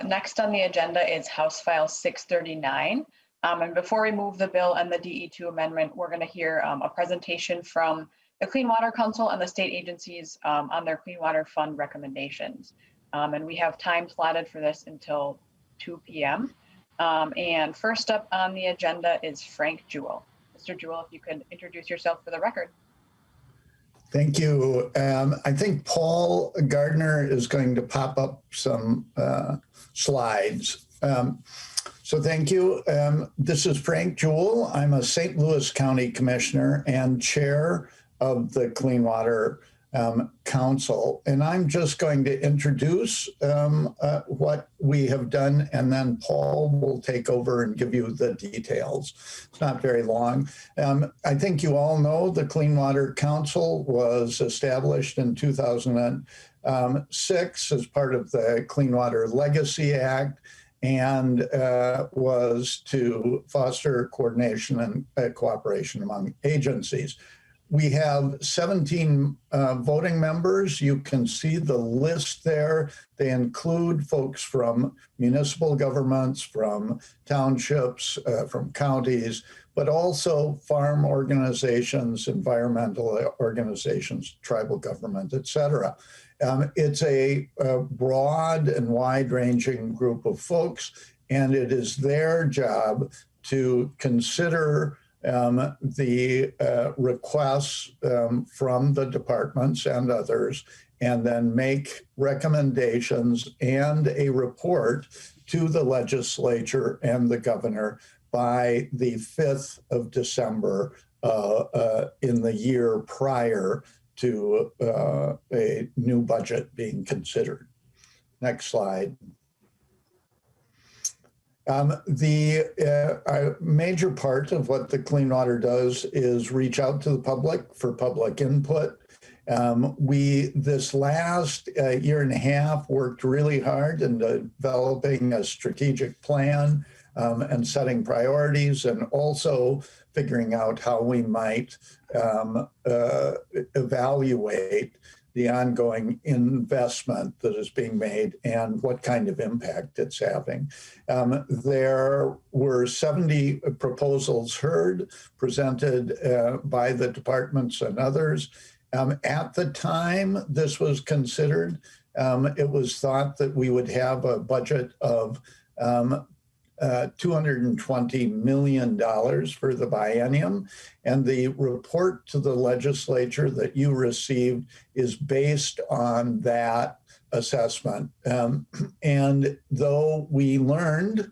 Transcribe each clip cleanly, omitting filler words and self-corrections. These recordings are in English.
Next on the agenda is House File 639. And before we move the bill and the DE2 amendment, we're going to hear a presentation from the Clean Water Council and the state agencies on their Clean Water Fund recommendations. And we have time slotted for this until 2 p.m. And first up on the agenda is Frank Jewell. Mr. Jewell, if you could introduce yourself for the record. Thank you. I think Paul Gardner is going to pop up some slides. So thank you. This is Frank Jewell. I'm a St. Louis County Commissioner and chair of the Clean Water Council. And I'm just going to introduce what we have done, and then Paul will take over and give you the details. It's not very long. I think you all know the Clean Water Council was established in 2006 as part of the Clean Water Legacy Act, and was to foster coordination and cooperation among agencies. We have 17 voting members. You can see the list there. They include folks from municipal governments, from townships, from counties, but also farm organizations, environmental organizations, tribal government, et cetera. It's a broad and wide-ranging group of folks, and it is their job to consider the requests from the departments and others, and then make recommendations and a report to the legislature and the governor by the 5th of December in the year prior to a new budget being considered. Next slide. The major part of what the Clean Water does is reach out to the public for public input. We, this last year and a half, worked really hard in developing a strategic plan and setting priorities, and also figuring out how we might evaluate the ongoing investment that is being made and what kind of impact it's having. There were 70 proposals heard, presented by the departments and others. At the time this was considered, it was thought that we would have a budget of $220 million for the biennium, and the report to the legislature that you received is based on that assessment. And though we learned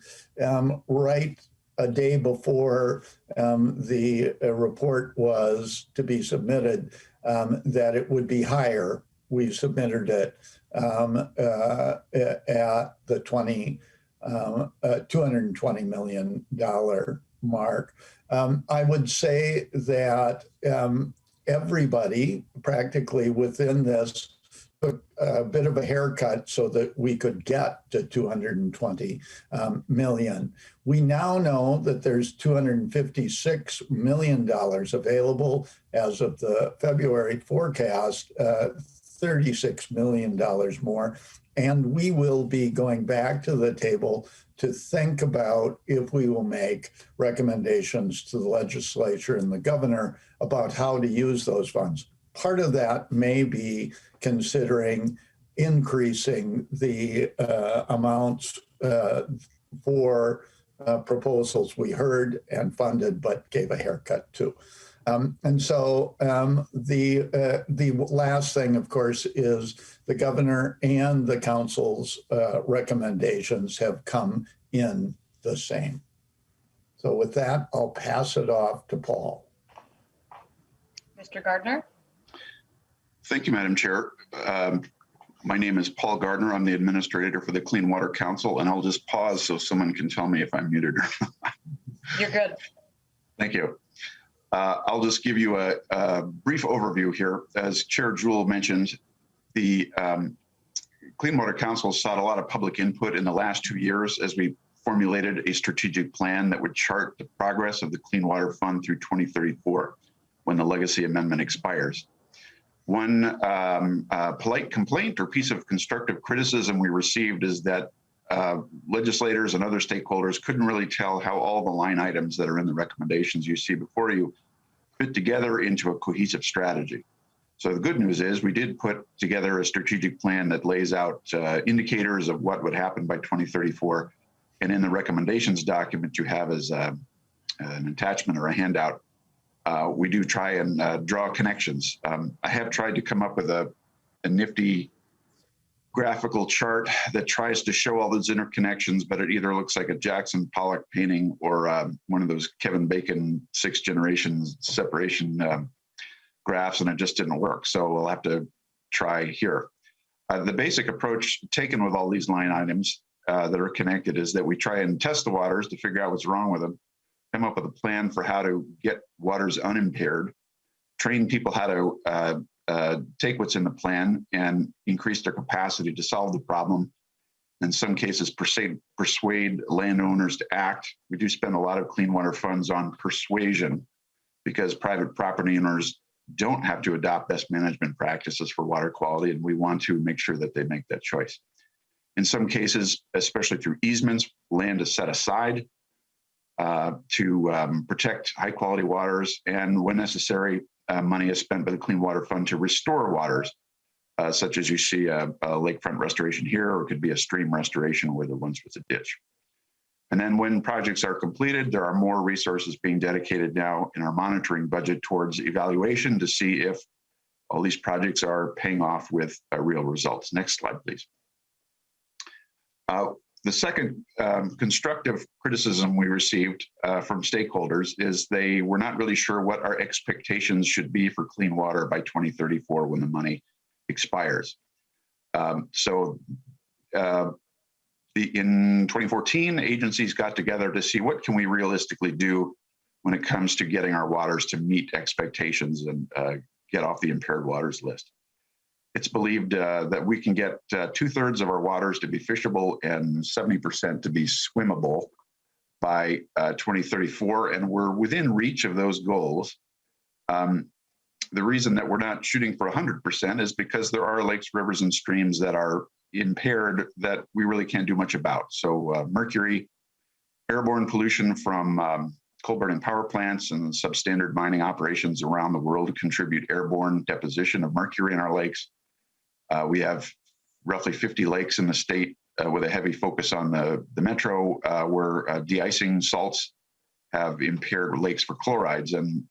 right a day before the report was to be submitted that it would be higher, we submitted it at the $220 million mark. I would say that everybody practically within this took a bit of a haircut so that we could get to 220 million. We now know that there's $256 million available as of the February forecast, $36 million more. And we will be going back to the table to think about if we will make recommendations to the legislature and the governor about how to use those funds. Part of that may be considering increasing the amounts for proposals we heard and funded but gave a haircut to. And so the last thing, of course, is the governor and the council's recommendations have come in the same. So with that, I'll pass it off to Paul. Mr. Gardner. Thank you, Madam Chair. My name is Paul Gardner. I'm the administrator for the Clean Water Council, and I'll just pause so someone can tell me if I'm muted or not. You're good. Thank you. I'll just give you a brief overview here. As Chair Jewell mentioned, the Clean Water Council sought a lot of public input in the last 2 years as we formulated a strategic plan that would chart the progress of the Clean Water Fund through 2034, when the legacy amendment expires. One polite complaint or piece of constructive criticism we received is that legislators and other stakeholders couldn't really tell how all the line items that are in the recommendations you see before you fit together into a cohesive strategy. So the good news is we did put together a strategic plan that lays out indicators of what would happen by 2034. And in the recommendations document you have as an attachment or a handout, we do try and draw connections. I have tried to come up with a nifty graphical chart that tries to show all those interconnections, but it either looks like a Jackson Pollock painting or one of those Kevin Bacon 6th generation separation graphs, and it just didn't work. So we'll have to try here. The basic approach taken with all these line items that are connected is that we try and test the waters to figure out what's wrong with them, come up with a plan for how to get waters unimpaired, train people how to take what's in the plan and increase their capacity to solve the problem. In some cases, persuade landowners to act. We do spend a lot of clean water funds on persuasion because private property owners don't have to adopt best management practices for water quality, and we want to make sure that they make that choice. In some cases, especially through easements, land is set aside to protect high quality waters, and when necessary, money is spent by the Clean Water Fund to restore waters, such as you see a lakefront restoration here, or it could be a stream restoration where there once was a ditch. And then when projects are completed, there are more resources being dedicated now in our monitoring budget towards evaluation to see if all these projects are paying off with real results. Next slide, please. The second constructive criticism we received from stakeholders is they were not really sure what our expectations should be for clean water by 2034 when the money expires. In 2014, agencies got together to see what can we realistically do when it comes to getting our waters to meet expectations and get off the impaired waters list. It's believed that we can get 2/3 of our waters to be fishable and 70% to be swimmable by 2034, and we're within reach of those goals. The reason that we're not shooting for 100% is because there are lakes, rivers, and streams that are impaired that we really can't do much about. So mercury, airborne pollution from coal burning power plants and substandard mining operations around the world contribute airborne deposition of mercury in our lakes. We have roughly 50 lakes in the state with a heavy focus on the metro where de-icing salts have impaired lakes for chlorides, and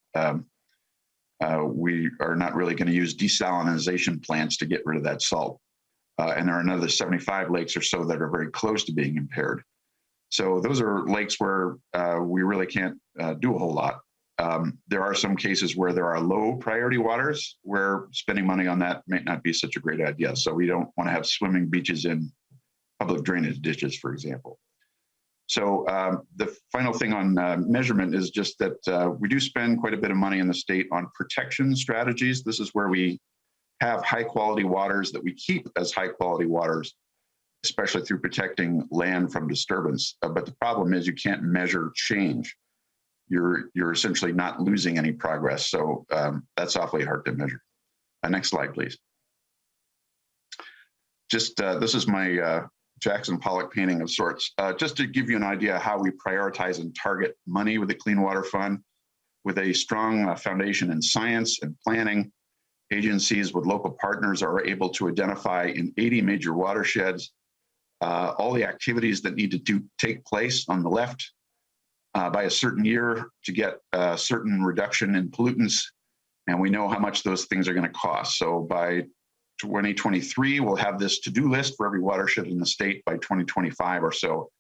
we are not really going to use desalinization plants to get rid of that salt. And there are another 75 lakes or so that are very close to being impaired. So those are lakes where we really can't do a whole lot. There are some cases where there are low priority waters where spending money on that may not be such a great idea. So we don't want to have swimming beaches in public drainage ditches, for example. So the final thing on measurement is just that we do spend quite a bit of money in the state on protection strategies. This is where we have high quality waters that we keep as high quality waters, especially through protecting land from disturbance. But the problem is you can't measure change. You're essentially not losing any progress. So that's awfully hard to measure. Next slide, please. Just this is my Jackson Pollock painting of sorts, just to give you an idea how we prioritize and target money with the Clean Water Fund. With a strong foundation in science and planning, agencies with local partners are able to identify in 80 major watersheds all the activities that need to take place on the left by a certain year to get a certain reduction in pollutants, and we know how much those things are going to cost. So by 2023, we'll have this to-do list for every watershed in the state. By 2025 or so,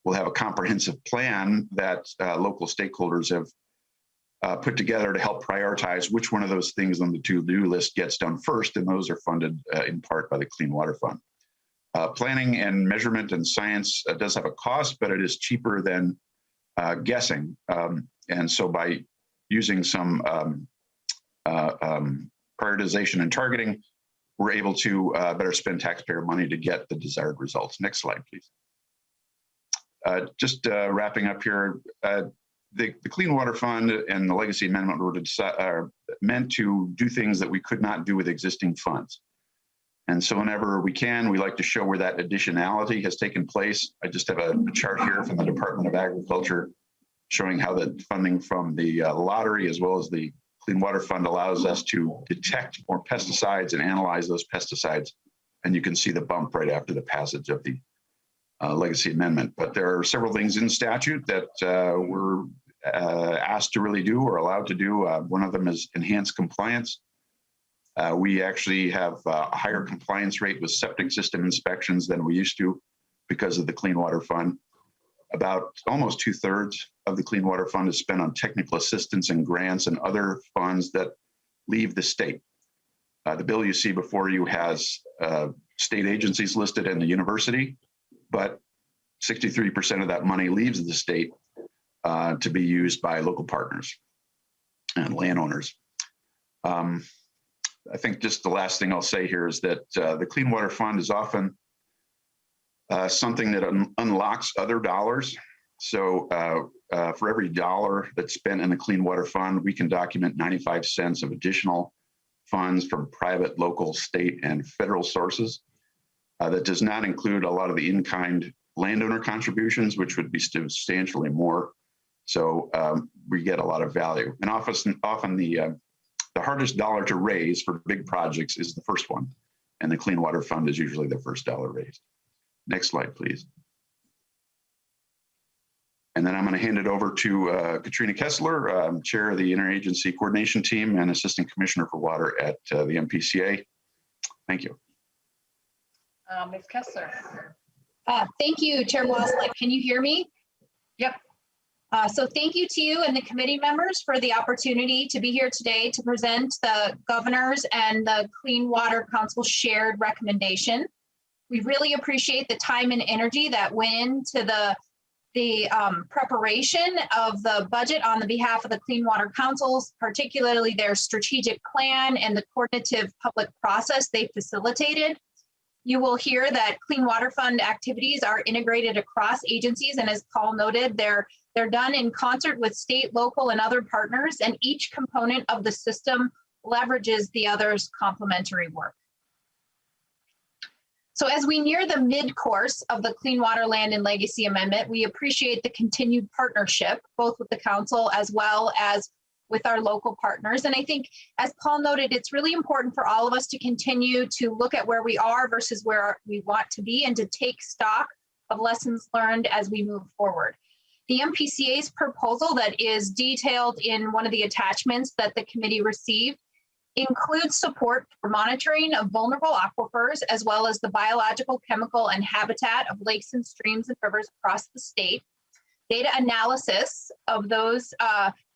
we'll have a comprehensive plan that local stakeholders have put together to help prioritize which one of those things on the to-do list gets done first, and those are funded in part by the Clean Water Fund. Planning and measurement and science does have a cost, but it is cheaper than guessing. And so by using some prioritization and targeting, we're able to better spend taxpayer money to get the desired results. Next slide, please. Just wrapping up here, the Clean Water Fund and the Legacy Amendment were meant to do things that we could not do with existing funds. And so whenever we can, we like to show where that additionality has taken place. I just have a chart here from the Department of Agriculture showing how the funding from the lottery as well as the Clean Water Fund allows us to detect more pesticides and analyze those pesticides. And you can see the bump right after the passage of the legacy amendment. But there are several things in statute that we're asked to really do or allowed to do. One of them is enhanced compliance. We actually have a higher compliance rate with septic system inspections than we used to because of the Clean Water Fund. About almost 2/3 of the Clean Water Fund is spent on technical assistance and grants and other funds that leave the state. The bill you see before you has state agencies listed and the university, but 63% of that money leaves the state to be used by local partners and landowners. I think just the last thing I'll say here is that the Clean Water Fund is often something that unlocks other dollars. So for every dollar that's spent in the Clean Water Fund, we can document 95 cents of additional funds from private, local, state, and federal sources. That does not include a lot of the in-kind landowner contributions, which would be substantially more. So we get a lot of value. And often the hardest dollar to raise for big projects is the first one. And the Clean Water Fund is usually the first dollar raised. Next slide, please. And then I'm going to hand it over to Katrina Kessler, Chair of the Interagency Coordination Team and Assistant Commissioner for Water at the MPCA. Thank you. Ms. Kessler. Thank you, Chair Waslick. Can you hear me? Yep. So thank you to you and the committee members for the opportunity to be here today to present the governor's and the Clean Water Council shared recommendation. We really appreciate the time and energy that went into the preparation of the budget on the behalf of the Clean Water Councils, particularly their strategic plan and the coordinative public process they facilitated. You will hear that Clean Water Fund activities are integrated across agencies, and as Paul noted, they're done in concert with state, local, and other partners, and each component of the system leverages the other's complementary work. So as we near the mid-course of the Clean Water Land and Legacy Amendment, we appreciate the continued partnership, both with the council as well as with our local partners. And I think, as Paul noted, it's really important for all of us to continue to look at where we are versus where we want to be and to take stock of lessons learned as we move forward. The MPCA's proposal that is detailed in one of the attachments that the committee received includes support for monitoring of vulnerable aquifers, as well as the biological, chemical, and habitat of lakes and streams and rivers across the state, data analysis of those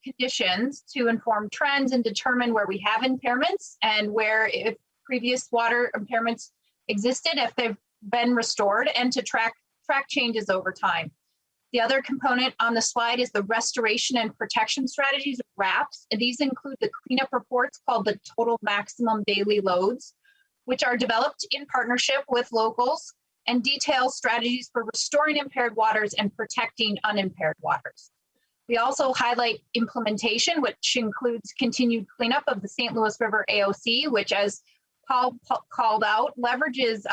conditions to inform trends and determine where we have impairments and where, if previous water impairments existed, if they've been restored, and to track changes over time. The other component on the slide is the restoration and protection strategies, RAPS, and these include the cleanup reports called the total maximum daily loads, which are developed in partnership with locals and detail strategies for restoring impaired waters and protecting unimpaired waters. We also highlight implementation, which includes continued cleanup of the St. Louis River AOC, which, as Paul called out, leverages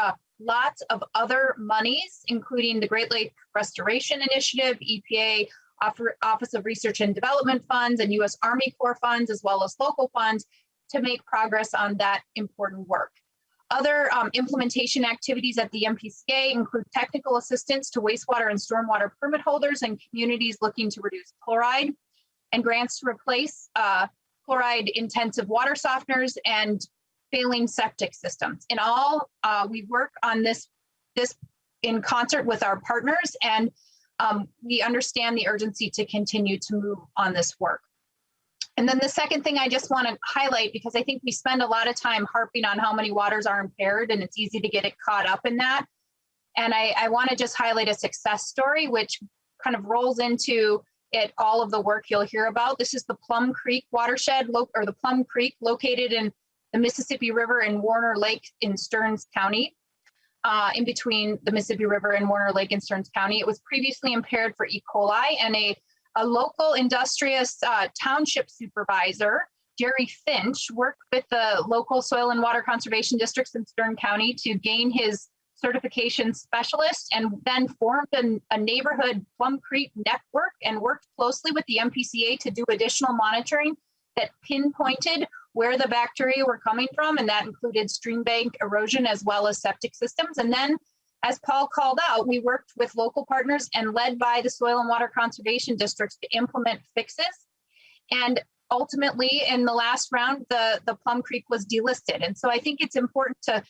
lots of other monies, including the Great Lake Restoration Initiative, EPA, Office of Research and Development funds, and U.S. Army Corps funds, as well as local funds, to make progress on that important work. Other implementation activities at the MPCA include technical assistance to wastewater and stormwater permit holders and communities looking to reduce chloride, and grants to replace chloride-intensive water softeners and failing septic systems. In all, we work on this in concert with our partners, and we understand the urgency to continue to move on this work. And then the second thing I just want to highlight, because I think we spend a lot of time harping on how many waters are impaired, and it's easy to get it caught up in that. And I want to just highlight a success story, which kind of rolls into it, all of the work you'll hear about. This is the Plum Creek watershed, or the Plum Creek, located in the Mississippi River and Warner Lake in Stearns County, in between the Mississippi River and Warner Lake in Stearns County. It was previously impaired for E. coli, and a local industrious township supervisor Jerry Finch worked with the local soil and water conservation districts in Stern County to gain his certification specialist, and then formed a neighborhood Plum Creek network and worked closely with the MPCA to do additional monitoring that pinpointed where the bacteria were coming from, and that included stream bank erosion as well as septic systems. And then, as Paul called out, we worked with local partners and led by the soil and water conservation districts to implement fixes. And ultimately, in the last round, the Plum Creek was delisted. And so I think it's important to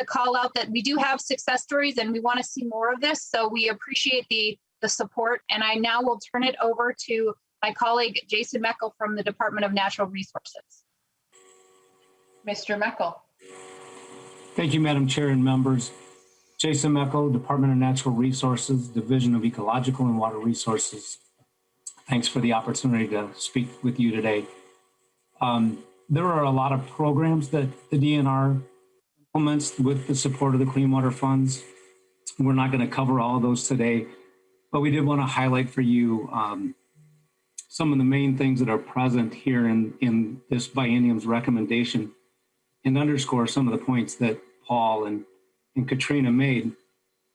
call out that we do have success stories and we want to see more of this. So we appreciate the support. And I now will turn it over to my colleague, Jason Meckel from the Department of Natural Resources. Mr. Meckel. Thank you, Madam Chair and members. Jason Meckel, Department of Natural Resources, Division of Ecological and Water Resources. Thanks for the opportunity to speak with you today. There are a lot of programs that the DNR implements with the support of the Clean Water Funds. We're not going to cover all of those today, but we did want to highlight for you some of the main things that are present here in this biennium's recommendation and underscore some of the points that Paul and Katrina made.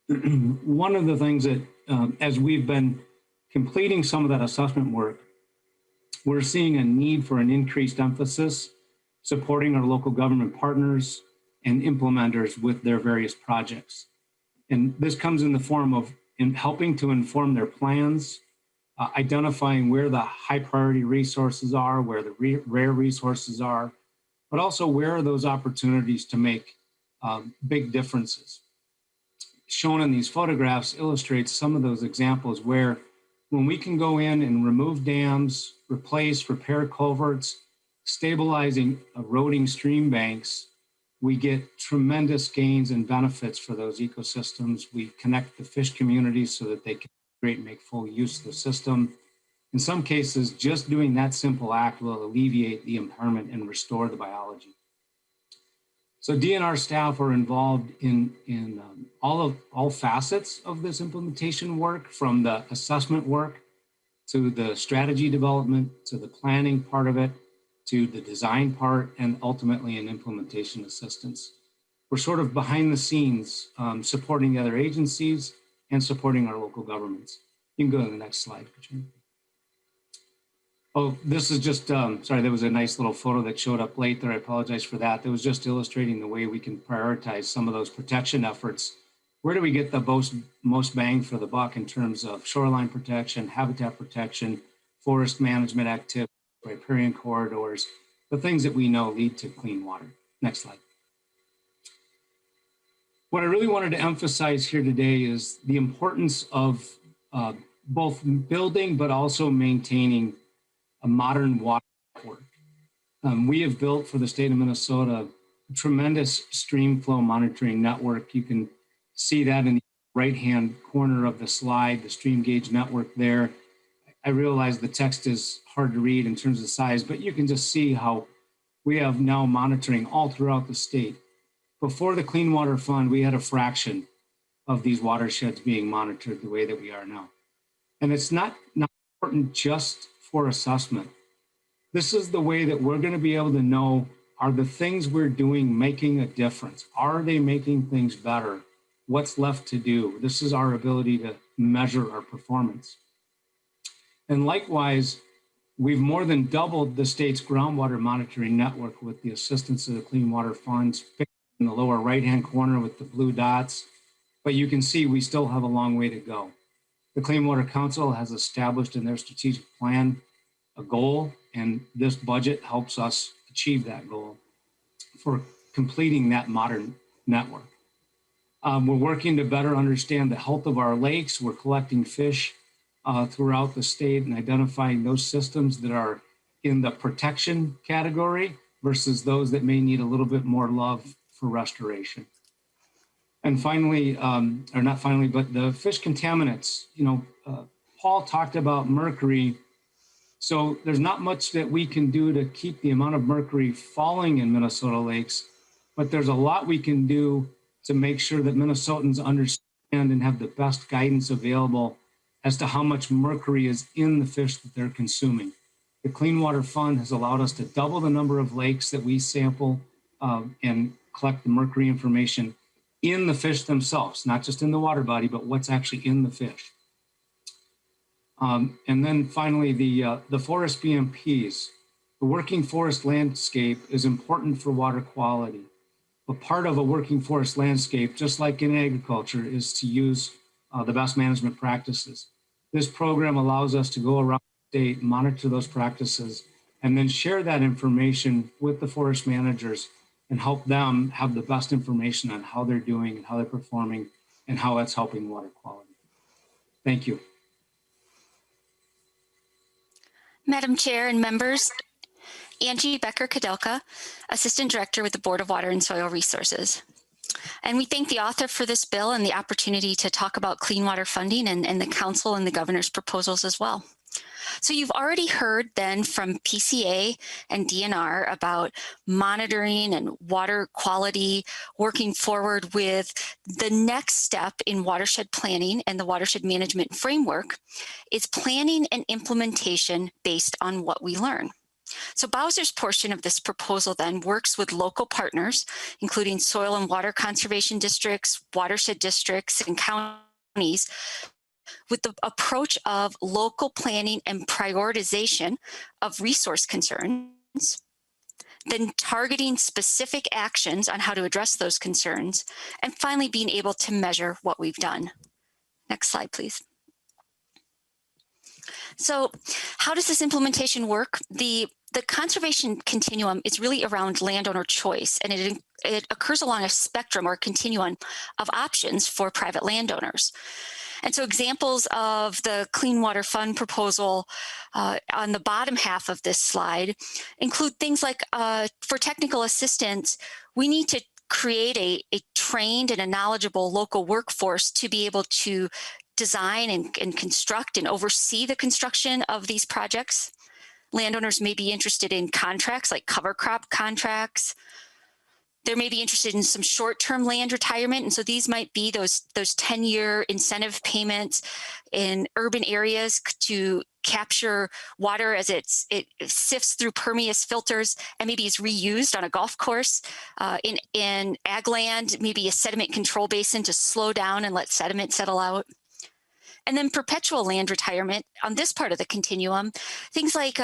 One of the things that, as we've been completing some of that assessment work, we're seeing a need for an increased emphasis supporting our local government partners and implementers with their various projects. And this comes in the form of helping to inform their plans, identifying where the high priority resources are, where the rare resources are, but also where are those opportunities to make big differences. Shown in these photographs illustrates some of those examples where when we can go in and remove dams, repair culverts, stabilizing eroding stream banks, we get tremendous gains and benefits for those ecosystems. We connect the fish communities so that they can and make full use of the system. In some cases, just doing that simple act will alleviate the impairment and restore the biology. So DNR staff are involved in all facets of this implementation work, from the assessment work to the strategy development, to the planning part of it, to the design part, and ultimately in implementation assistance. We're sort of behind the scenes supporting the other agencies and supporting our local governments. You can go to the next slide, Katrina. Oh, this is just, sorry, there was a nice little photo that showed up late there. I apologize for that. That was just illustrating the way we can prioritize some of those protection efforts. Where do we get the most bang for the buck in terms of shoreline protection, habitat protection, forest management activities, riparian corridors, the things that we know lead to clean water. Next slide. What I really wanted to emphasize here today is the importance of both building but also maintaining a modern water network. We have built for the state of Minnesota a tremendous stream flow monitoring network. You can see that in the right-hand corner of the slide, the stream gauge network there. I realize the text is hard to read in terms of size, but you can just see how we have now monitoring all throughout the state. Before the Clean Water Fund, we had a fraction of these watersheds being monitored the way that we are now. And it's not important just for assessment. This is the way that we're going to be able to know, are the things we're doing making a difference? Are they making things better? What's left to do? This is our ability to measure our performance. And likewise, we've more than doubled the state's groundwater monitoring network with the assistance of the Clean Water Funds, in the lower right-hand corner with the blue dots. But you can see we still have a long way to go. The Clean Water Council has established in their strategic plan a goal, and this budget helps us achieve that goal for completing that modern network. We're working to better understand the health of our lakes. We're collecting fish throughout the state and identifying those systems that are in the protection category versus those that may need a little bit more love for restoration. And finally, or not finally, but the fish contaminants, Paul talked about mercury. So there's not much that we can do to keep the amount of mercury falling in Minnesota lakes, but there's a lot we can do to make sure that Minnesotans understand and have the best guidance available as to how much mercury is in the fish that they're consuming. The Clean Water Fund has allowed us to double the number of lakes that we sample and collect the mercury information in the fish themselves, not just in the water body, but what's actually in the fish. And then finally, the forest BMPs. The working forest landscape is important for water quality. But part of a working forest landscape, just like in agriculture, is to use the best management practices. This program allows us to go around the state, monitor those practices, and then share that information with the forest managers and help them have the best information on how they're doing and how they're performing and how it's helping water quality. Thank you. Madam Chair and members, Angie Becker-Kadelka, Assistant Director with the Board of Water and Soil Resources. And we thank the author for this bill and the opportunity to talk about clean water funding and the Council and the Governor's proposals as well. So you've already heard then from PCA and DNR about monitoring and water quality, working forward with the next step in watershed planning and the watershed management framework is planning and implementation based on what we learn. So Bowser's portion of this proposal then works with local partners, including soil and water conservation districts, watershed districts, and counties, with the approach of local planning and prioritization of resource concerns, then targeting specific actions on how to address those concerns, and finally being able to measure what we've done. Next slide, please. So how does this implementation work? The conservation continuum is really around landowner choice, and it occurs along a spectrum or continuum of options for private landowners. And so examples of the Clean Water Fund proposal on the bottom half of this slide include things like for technical assistance, we need to create a trained and a knowledgeable local workforce to be able to design and construct and oversee the construction of these projects. Landowners may be interested in contracts like cover crop contracts. They may be interested in some short-term land retirement, and so these might be those 10-year incentive payments in urban areas to capture water as it sifts through permeous filters and maybe is reused on a golf course. In ag land, maybe a sediment control basin to slow down and let sediment settle out. And then perpetual land retirement on this part of the continuum, things like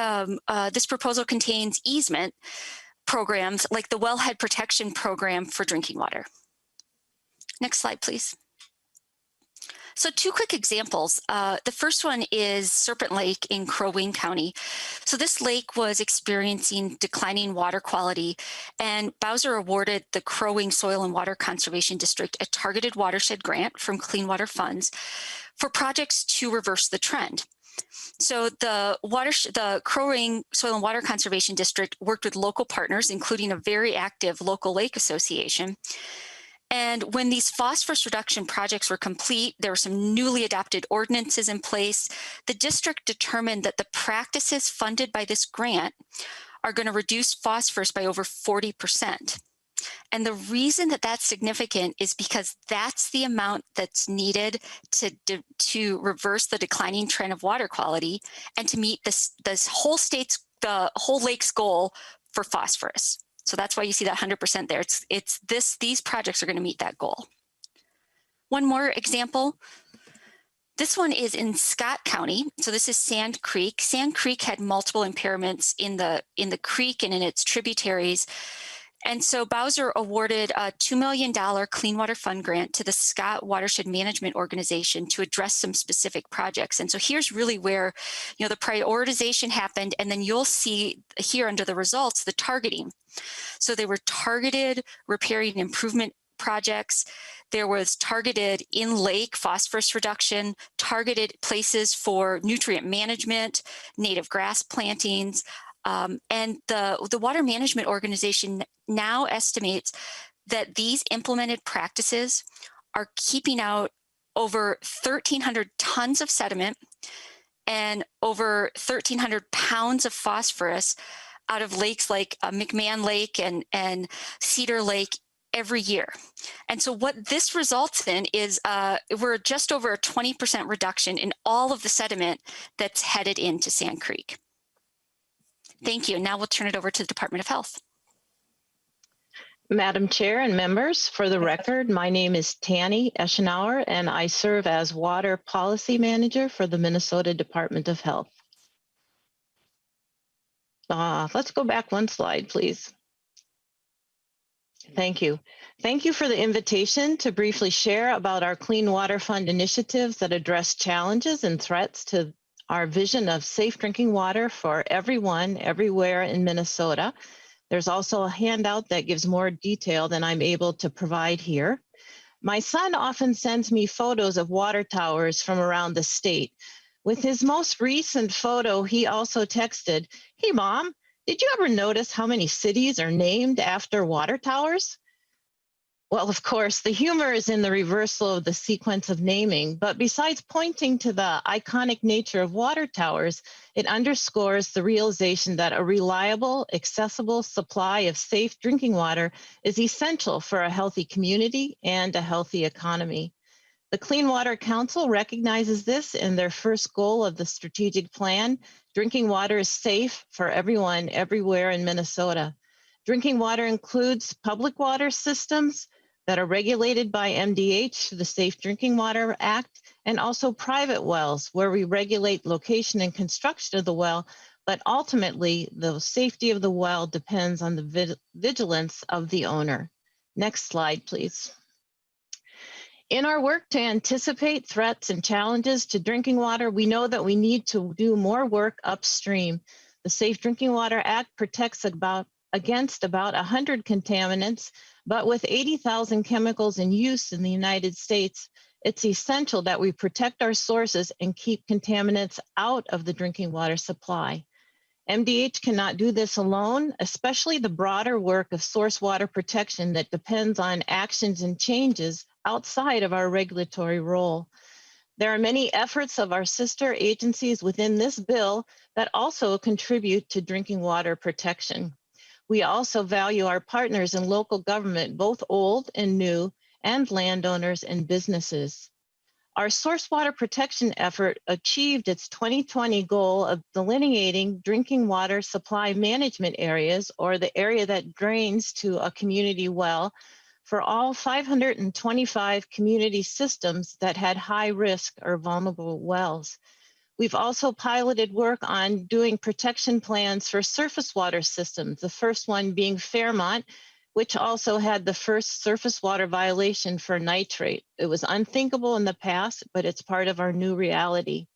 this proposal contains easement programs like the Wellhead Protection Program for drinking water. Next slide, please. So two quick examples. The first one is Serpent Lake in Crow Wing County. So this lake was experiencing declining water quality, and Bowser awarded the Crow Wing Soil and Water Conservation District a targeted watershed grant from Clean Water Funds for projects to reverse the trend. So the Crow Wing Soil and Water Conservation District worked with local partners, including a very active local lake association. And when these phosphorus reduction projects were complete, there were some newly adopted ordinances in place. The district determined that the practices funded by this grant are going to reduce phosphorus by over 40%. And the reason that that's significant is because that's the amount that's needed to reverse the declining trend of water quality and to meet the whole lake's goal for phosphorus. So that's why you see that 100% there. These projects are going to meet that goal. One more example. This one is in Scott County. So this is Sand Creek. Sand Creek had multiple impairments in the creek and in its tributaries. And so Bowser awarded a $2 million Clean Water Fund grant to the Scott Watershed Management Organization to address some specific projects. And so here's really where, the prioritization happened, and then you'll see here under the results, the targeting. So they were targeted riparian improvement projects. There was targeted in-lake phosphorus reduction, targeted places for nutrient management, native grass plantings, and the Water Management Organization now estimates that these implemented practices are keeping out over 1,300 tons of sediment and over 1,300 pounds of phosphorus out of lakes like McMahon Lake and Cedar Lake every year. And so what this results in is we're just over a 20% reduction in all of the sediment that's headed into Sand Creek. Thank you. Now we'll turn it over to the Department of Health. Madam Chair and members, for the record, my name is Tanny Eschenauer, and I serve as Water Policy Manager for the Minnesota Department of Health. Let's go back one slide, please. Thank you. Thank you for the invitation to briefly share about our Clean Water Fund initiatives that address challenges and threats to our vision of safe drinking water for everyone, everywhere in Minnesota. There's also a handout that gives more detail than I'm able to provide here. My son often sends me photos of water towers from around the state. With his most recent photo, he also texted, "Hey, Mom, did you ever notice how many cities are named after water towers?" Well, of course, the humor is in the reversal of the sequence of naming, but besides pointing to the iconic nature of water towers, it underscores the realization that a reliable, accessible supply of safe drinking water is essential for a healthy community and a healthy economy. The Clean Water Council recognizes this in their first goal of the strategic plan. Drinking water is safe for everyone, everywhere in Minnesota. Drinking water includes public water systems that are regulated by MDH, the Safe Drinking Water Act, and also private wells, where we regulate location and construction of the well, but ultimately the safety of the well depends on the vigilance of the owner. Next slide, please. In our work to anticipate threats and challenges to drinking water, we know that we need to do more work upstream. The Safe Drinking Water Act protects against about 100 contaminants, but with 80,000 chemicals in use in the United States, it's essential that we protect our sources and keep contaminants out of the drinking water supply. MDH cannot do this alone, especially the broader work of source water protection that depends on actions and changes outside of our regulatory role. There are many efforts of our sister agencies within this bill that also contribute to drinking water protection. We also value our partners in local government, both old and new, and landowners and businesses. Our source water protection effort achieved its 2020 goal of delineating drinking water supply management areas, or the area that drains to a community well, for all 525 community systems that had high risk or vulnerable wells. We've also piloted work on doing protection plans for surface water systems, the first one being Fairmont, which also had the first surface water violation for nitrate. It was unthinkable in the past, but it's part of our new reality.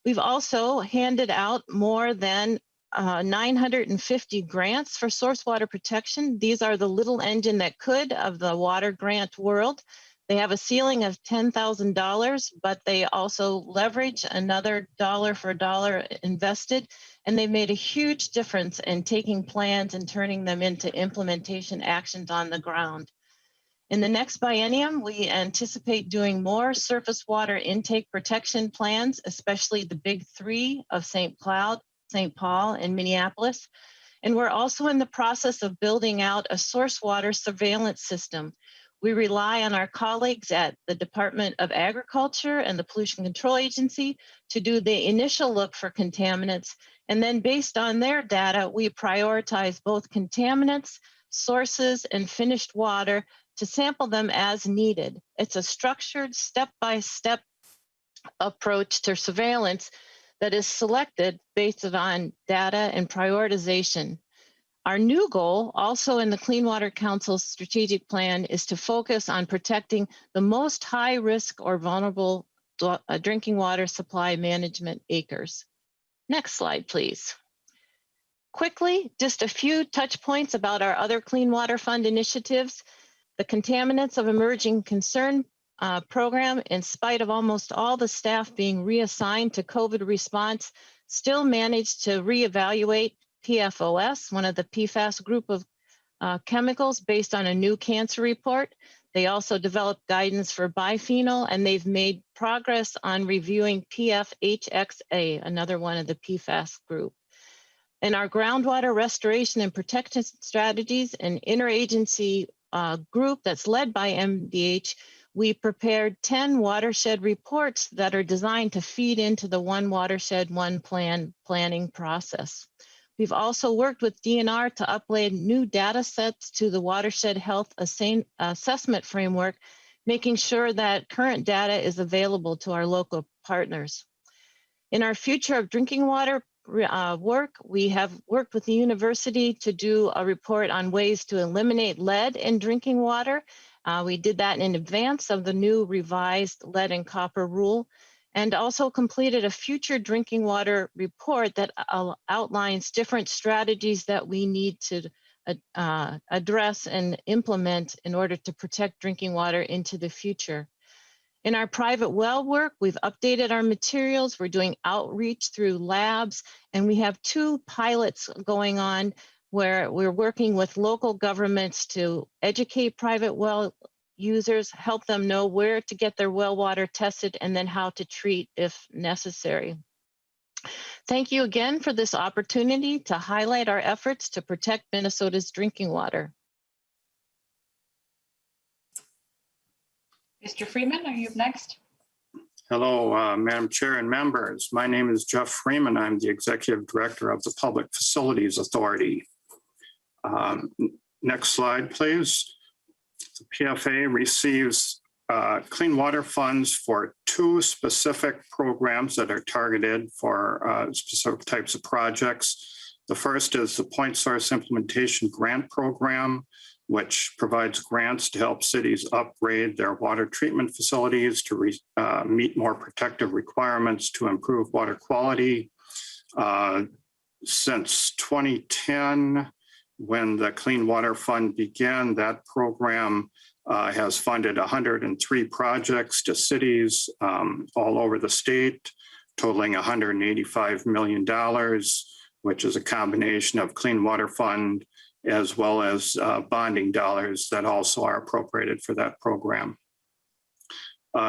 We've also handed out more than 950 grants for source water protection. These are the little engine that could of the water grant world. They have a ceiling of $10,000, but they also leverage another dollar for dollar invested, and they've made a huge difference in taking plans and turning them into implementation actions on the ground. In the next biennium, we anticipate doing more surface water intake protection plans, especially the big three of St. Cloud, St. Paul, and Minneapolis. And we're also in the process of building out a source water surveillance system. We rely on our colleagues at the Department of Agriculture and the Pollution Control Agency to do the initial look for contaminants. And then based on their data, we prioritize both contaminants, sources, and finished water to sample them as needed. It's a structured step-by-step approach to surveillance that is selected based on data and prioritization. Our new goal, also in the Clean Water Council's strategic plan, is to focus on protecting the most high risk or vulnerable drinking water supply management acres. Next slide, please. Quickly, just a few touch points about our other Clean Water Fund initiatives. The Contaminants of Emerging Concern program, in spite of almost all the staff being reassigned to COVID response, still managed to reevaluate PFOS, one of the PFAS group of chemicals, based on a new cancer report. They also developed guidance for biphenyl, and they've made progress on reviewing PFHXA, another one of the PFAS group. In our groundwater restoration and protection strategies, an interagency group that's led by MDH, we prepared 10 watershed reports that are designed to feed into the One Watershed, One Plan planning process. We've also worked with DNR to upload new data sets to the Watershed Health Assessment Framework, making sure that current data is available to our local partners. In our Future of Drinking Water work, we have worked with the university to do a report on ways to eliminate lead in drinking water. We did that in advance of the new revised lead and copper rule, and also completed a future drinking water report that outlines different strategies that we need to address and implement in order to protect drinking water into the future. In our private well work, we've updated our materials. We're doing outreach through labs, and we have 2 pilots going on where we're working with local governments to educate private well users, help them know where to get their well water tested, and then how to treat if necessary. Thank you again for this opportunity to highlight our efforts to protect Minnesota's drinking water. Mr. Freeman, are you up next? Hello, Madam Chair and members. My name is Jeff Freeman. I'm the Executive Director of the Public Facilities Authority. Next slide, please. The PFA receives clean water funds for 2 specific programs that are targeted for specific types of projects. The first is the Point Source Implementation Grant Program, which provides grants to help cities upgrade their water treatment facilities to meet more protective requirements to improve water quality. Since 2010, when the Clean Water Fund began, that program has funded 103 projects to cities all over the state, totaling $185 million, which is a combination of Clean Water Fund as well as bonding dollars that also are appropriated for that program.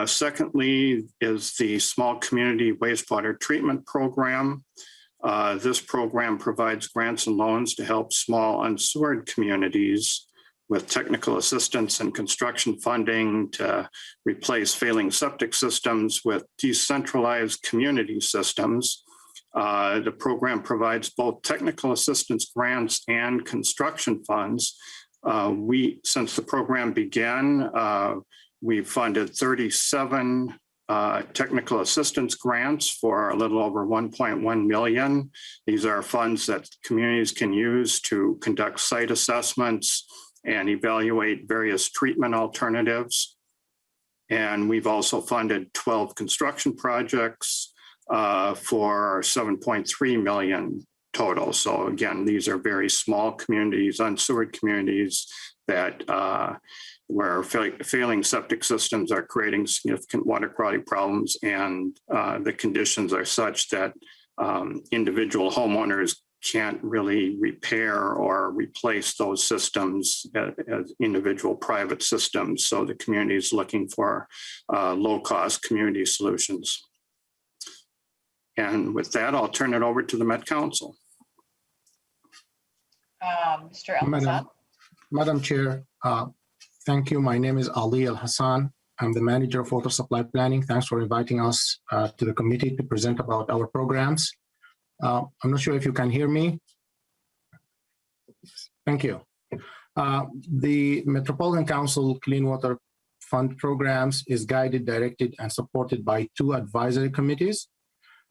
Secondly is the Small Community Wastewater Treatment Program. This program provides grants and loans to help small unsewered communities with technical assistance and construction funding to replace failing septic systems with decentralized community systems. The program provides both technical assistance grants and construction funds. Since the program began, we've funded 37 technical assistance grants for a little over 1.1 million. These are funds that communities can use to conduct site assessments and evaluate various treatment alternatives. And we've also funded 12 construction projects for 7.3 million total. So again, these are very small communities, unsewered communities that where failing septic systems are creating significant water quality problems, and the conditions are such that individual homeowners can't really repair or replace those systems as individual private systems. So the community is looking for low-cost community solutions. And with that, I'll turn it over to the Met Council. Mr. El-Hassan. Madam Chair, thank you. My name is Ali El-Hassan. I'm the manager of water supply planning. Thanks for inviting us to the committee to present about our programs. I'm not sure if you can hear me. Thank you. The Metropolitan Council Clean Water Fund programs is guided, directed, and supported by 2 advisory committees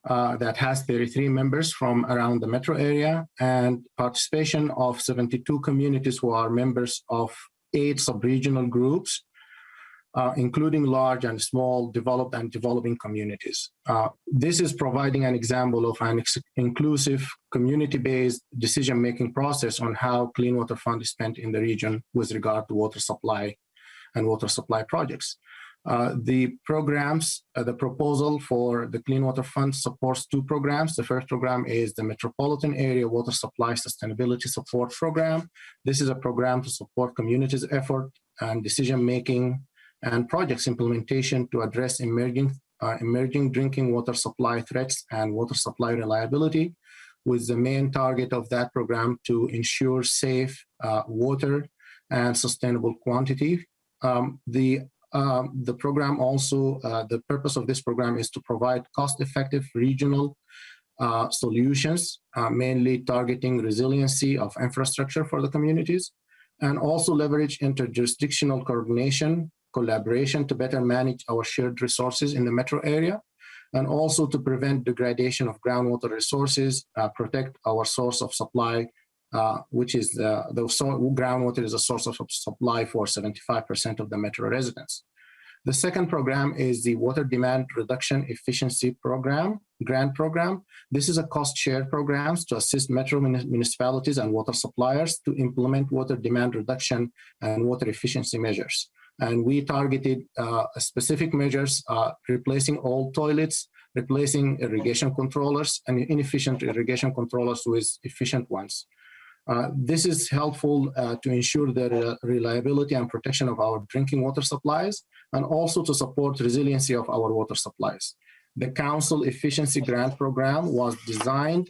that has 33 members from around the metro area and participation of 72 communities who are members of 8 sub-regional groups, including large and small developed and developing communities. This is providing an example of an inclusive community-based decision-making process on how Clean Water Fund is spent in the region with regard to water supply and water supply projects. The programs, the proposal for the Clean Water Fund supports 2 programs. The first program is the Metropolitan Area Water Supply Sustainability Support Program. This is a program to support communities' effort and decision-making and projects implementation to address emerging drinking water supply threats and water supply reliability, with the main target of that program to ensure safe water and sustainable quantity. The program also, the purpose of this program is to provide cost-effective regional solutions, mainly targeting resiliency of infrastructure for the communities, and also leverage interjurisdictional collaboration to better manage our shared resources in the metro area, and also to prevent degradation of groundwater resources, protect our source of supply, which is groundwater is a source of supply for 75% of the metro residents. The second program is the Water Demand Reduction Efficiency Program, grant program. This is a cost share program to assist metro municipalities and water suppliers to implement water demand reduction and water efficiency measures. And we targeted specific measures, replacing old toilets, replacing irrigation controllers and inefficient irrigation controllers with efficient ones. This is helpful to ensure the reliability and protection of our drinking water supplies, and also to support resiliency of our water supplies. The Council Efficiency Grant Program was designed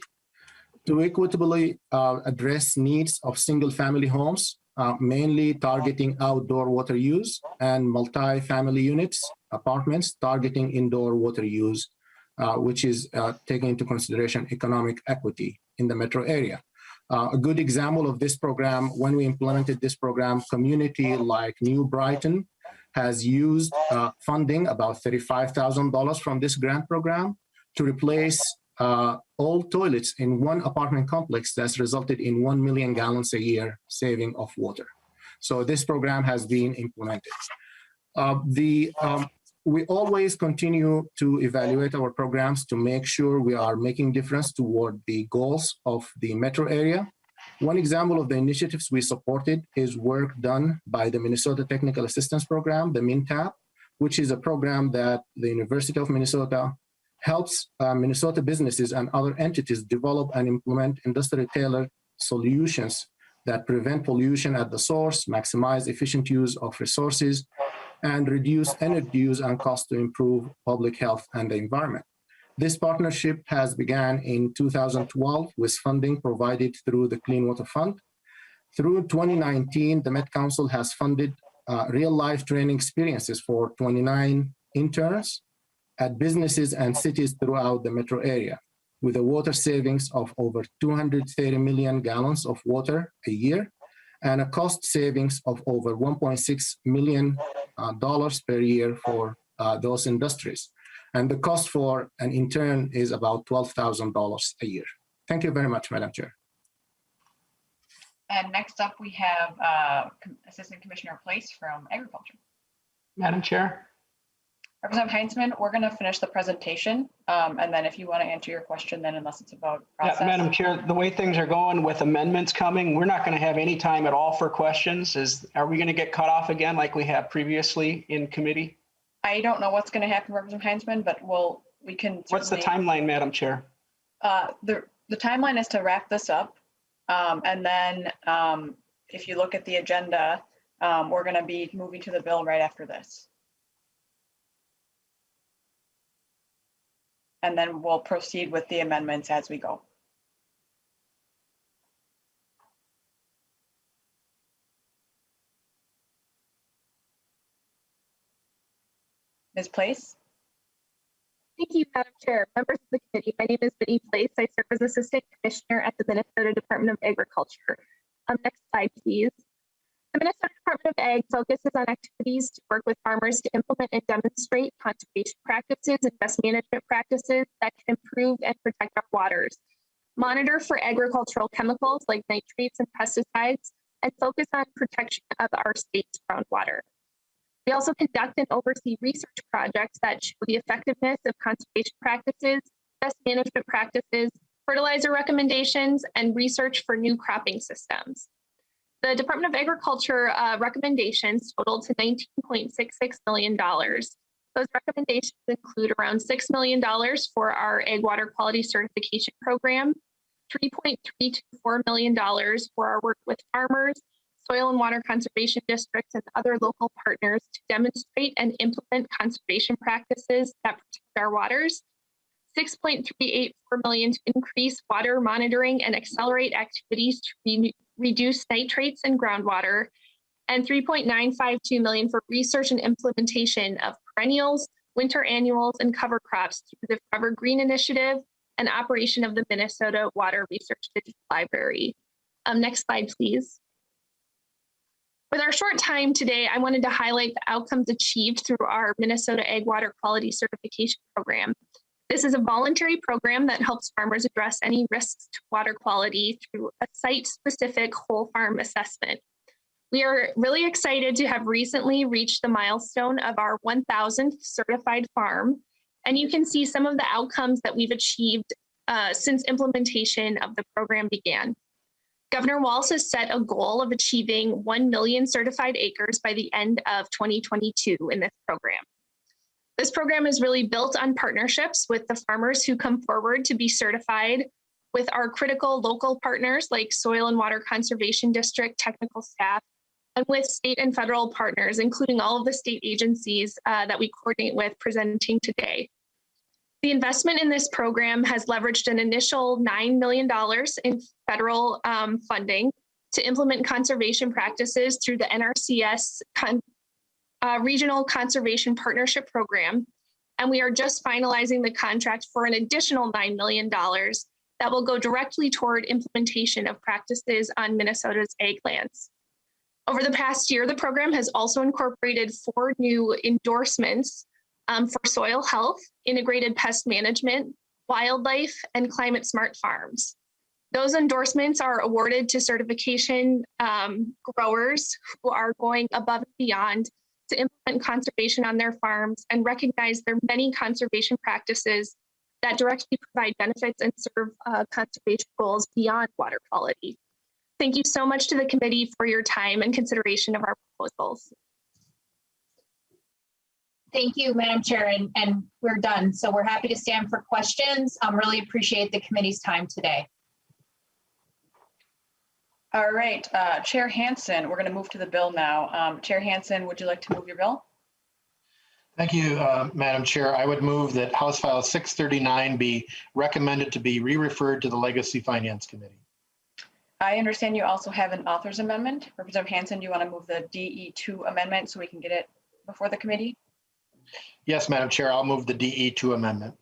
to equitably address needs of single-family homes, mainly targeting outdoor water use, and multi-family units, apartments, targeting indoor water use, which is taking into consideration economic equity in the metro area. A good example of this program, when we implemented this program, community like New Brighton has used funding, about $35,000 from this grant program, to replace old toilets in one apartment complex that's resulted in 1 million gallons a year saving of water. So this program has been implemented. We always continue to evaluate our programs to make sure we are making difference toward the goals of the metro area. One example of the initiatives we supported is work done by the Minnesota Technical Assistance Program, the MINTAP, which is a program that the University of Minnesota helps Minnesota businesses and other entities develop and implement industry-tailored solutions that prevent pollution at the source, maximize efficient use of resources, and reduce energy use and cost to improve public health and the environment. This partnership has begun in 2012 with funding provided through the Clean Water Fund. Through 2019, the Met Council has funded real-life training experiences for 29 interns at businesses and cities throughout the metro area, with a water savings of over 230 million gallons of water a year, and a cost savings of over $1.6 million per year for those industries. And the cost for an intern is about $12,000 a year. Thank you very much, Madam Chair. And next up, we have Assistant Commissioner Place from Agriculture. Madam Chair. Representative Hansen, we're going to finish the presentation, and then if you want to answer your question, then unless it's about process. Yeah, Madam Chair, the way things are going with amendments coming, we're not going to have any time at all for questions. Are we going to get cut off again like we have previously in committee? I don't know what's going to happen, Representative Hansen, but we can. What's the timeline, Madam Chair? The timeline is to wrap this up, and then if you look at the agenda, we're going to be moving to the bill right after this. And then we'll proceed with the amendments as we go. Ms. Place? Thank you, Madam Chair. Members of the committee, my name is Vinnie Place. I serve as Assistant Commissioner at the Minnesota Department of Agriculture. Next slide, please. The Minnesota Department of Ag focuses on activities to work with farmers to implement and demonstrate conservation practices and best management practices that can improve and protect our waters, monitor for agricultural chemicals like nitrates and pesticides, and focus on protection of our state's groundwater. We also conduct and oversee research projects that show the effectiveness of conservation practices, best management practices, fertilizer recommendations, and research for new cropping systems. The Department of Agriculture recommendations totaled to $19.66 million. Those recommendations include around $6 million for our Ag Water Quality Certification Program, $3.324 million for our work with farmers, soil and water conservation districts, and other local partners to demonstrate and implement conservation practices that protect our waters, $6.384 million to increase water monitoring and accelerate activities to reduce nitrates in groundwater, and $3.952 million for research and implementation of perennials, winter annuals, and cover crops through the Forever Green Initiative and operation of the Minnesota Water Research Digital Library. Next slide, please. With our short time today, I wanted to highlight the outcomes achieved through our Minnesota Ag Water Quality Certification Program. This is a voluntary program that helps farmers address any risks to water quality through a site-specific whole farm assessment. We are really excited to have recently reached the milestone of our 1,000th certified farm, and you can see some of the outcomes that we've achieved since implementation of the program began. Governor Walz has set a goal of achieving 1 million certified acres by the end of 2022 in this program. This program is really built on partnerships with the farmers who come forward to be certified, with our critical local partners like Soil and Water Conservation District technical staff, and with state and federal partners, including all of the state agencies that we coordinate with presenting today. The investment in this program has leveraged an initial $9 million in federal funding to implement conservation practices through the NRCS Regional Conservation Partnership Program. And we are just finalizing the contract for an additional $9 million that will go directly toward implementation of practices on Minnesota's ag lands. Over the past year, the program has also incorporated 4 new endorsements for soil health, integrated pest management, wildlife, and climate smart farms. Those endorsements are awarded to certification growers who are going above and beyond to implement conservation on their farms and recognize their many conservation practices that directly provide benefits and serve conservation goals beyond water quality. Thank you so much to the committee for your time and consideration of our proposals. Thank you, Madam Chair, and we're done. So we're happy to stand for questions. Really appreciate the committee's time today. All right, Chair Hansen, we're going to move to the bill now. Chair Hansen, would you like to move your bill? Thank you, Madam Chair. I would move that House File 639 be recommended to be re-referred to the Legacy Finance Committee. I understand you also have an author's amendment. Representative Hansen, do you want to move the DE2 amendment so we can get it before the committee? Yes, Madam Chair, I'll move the DE2 amendment.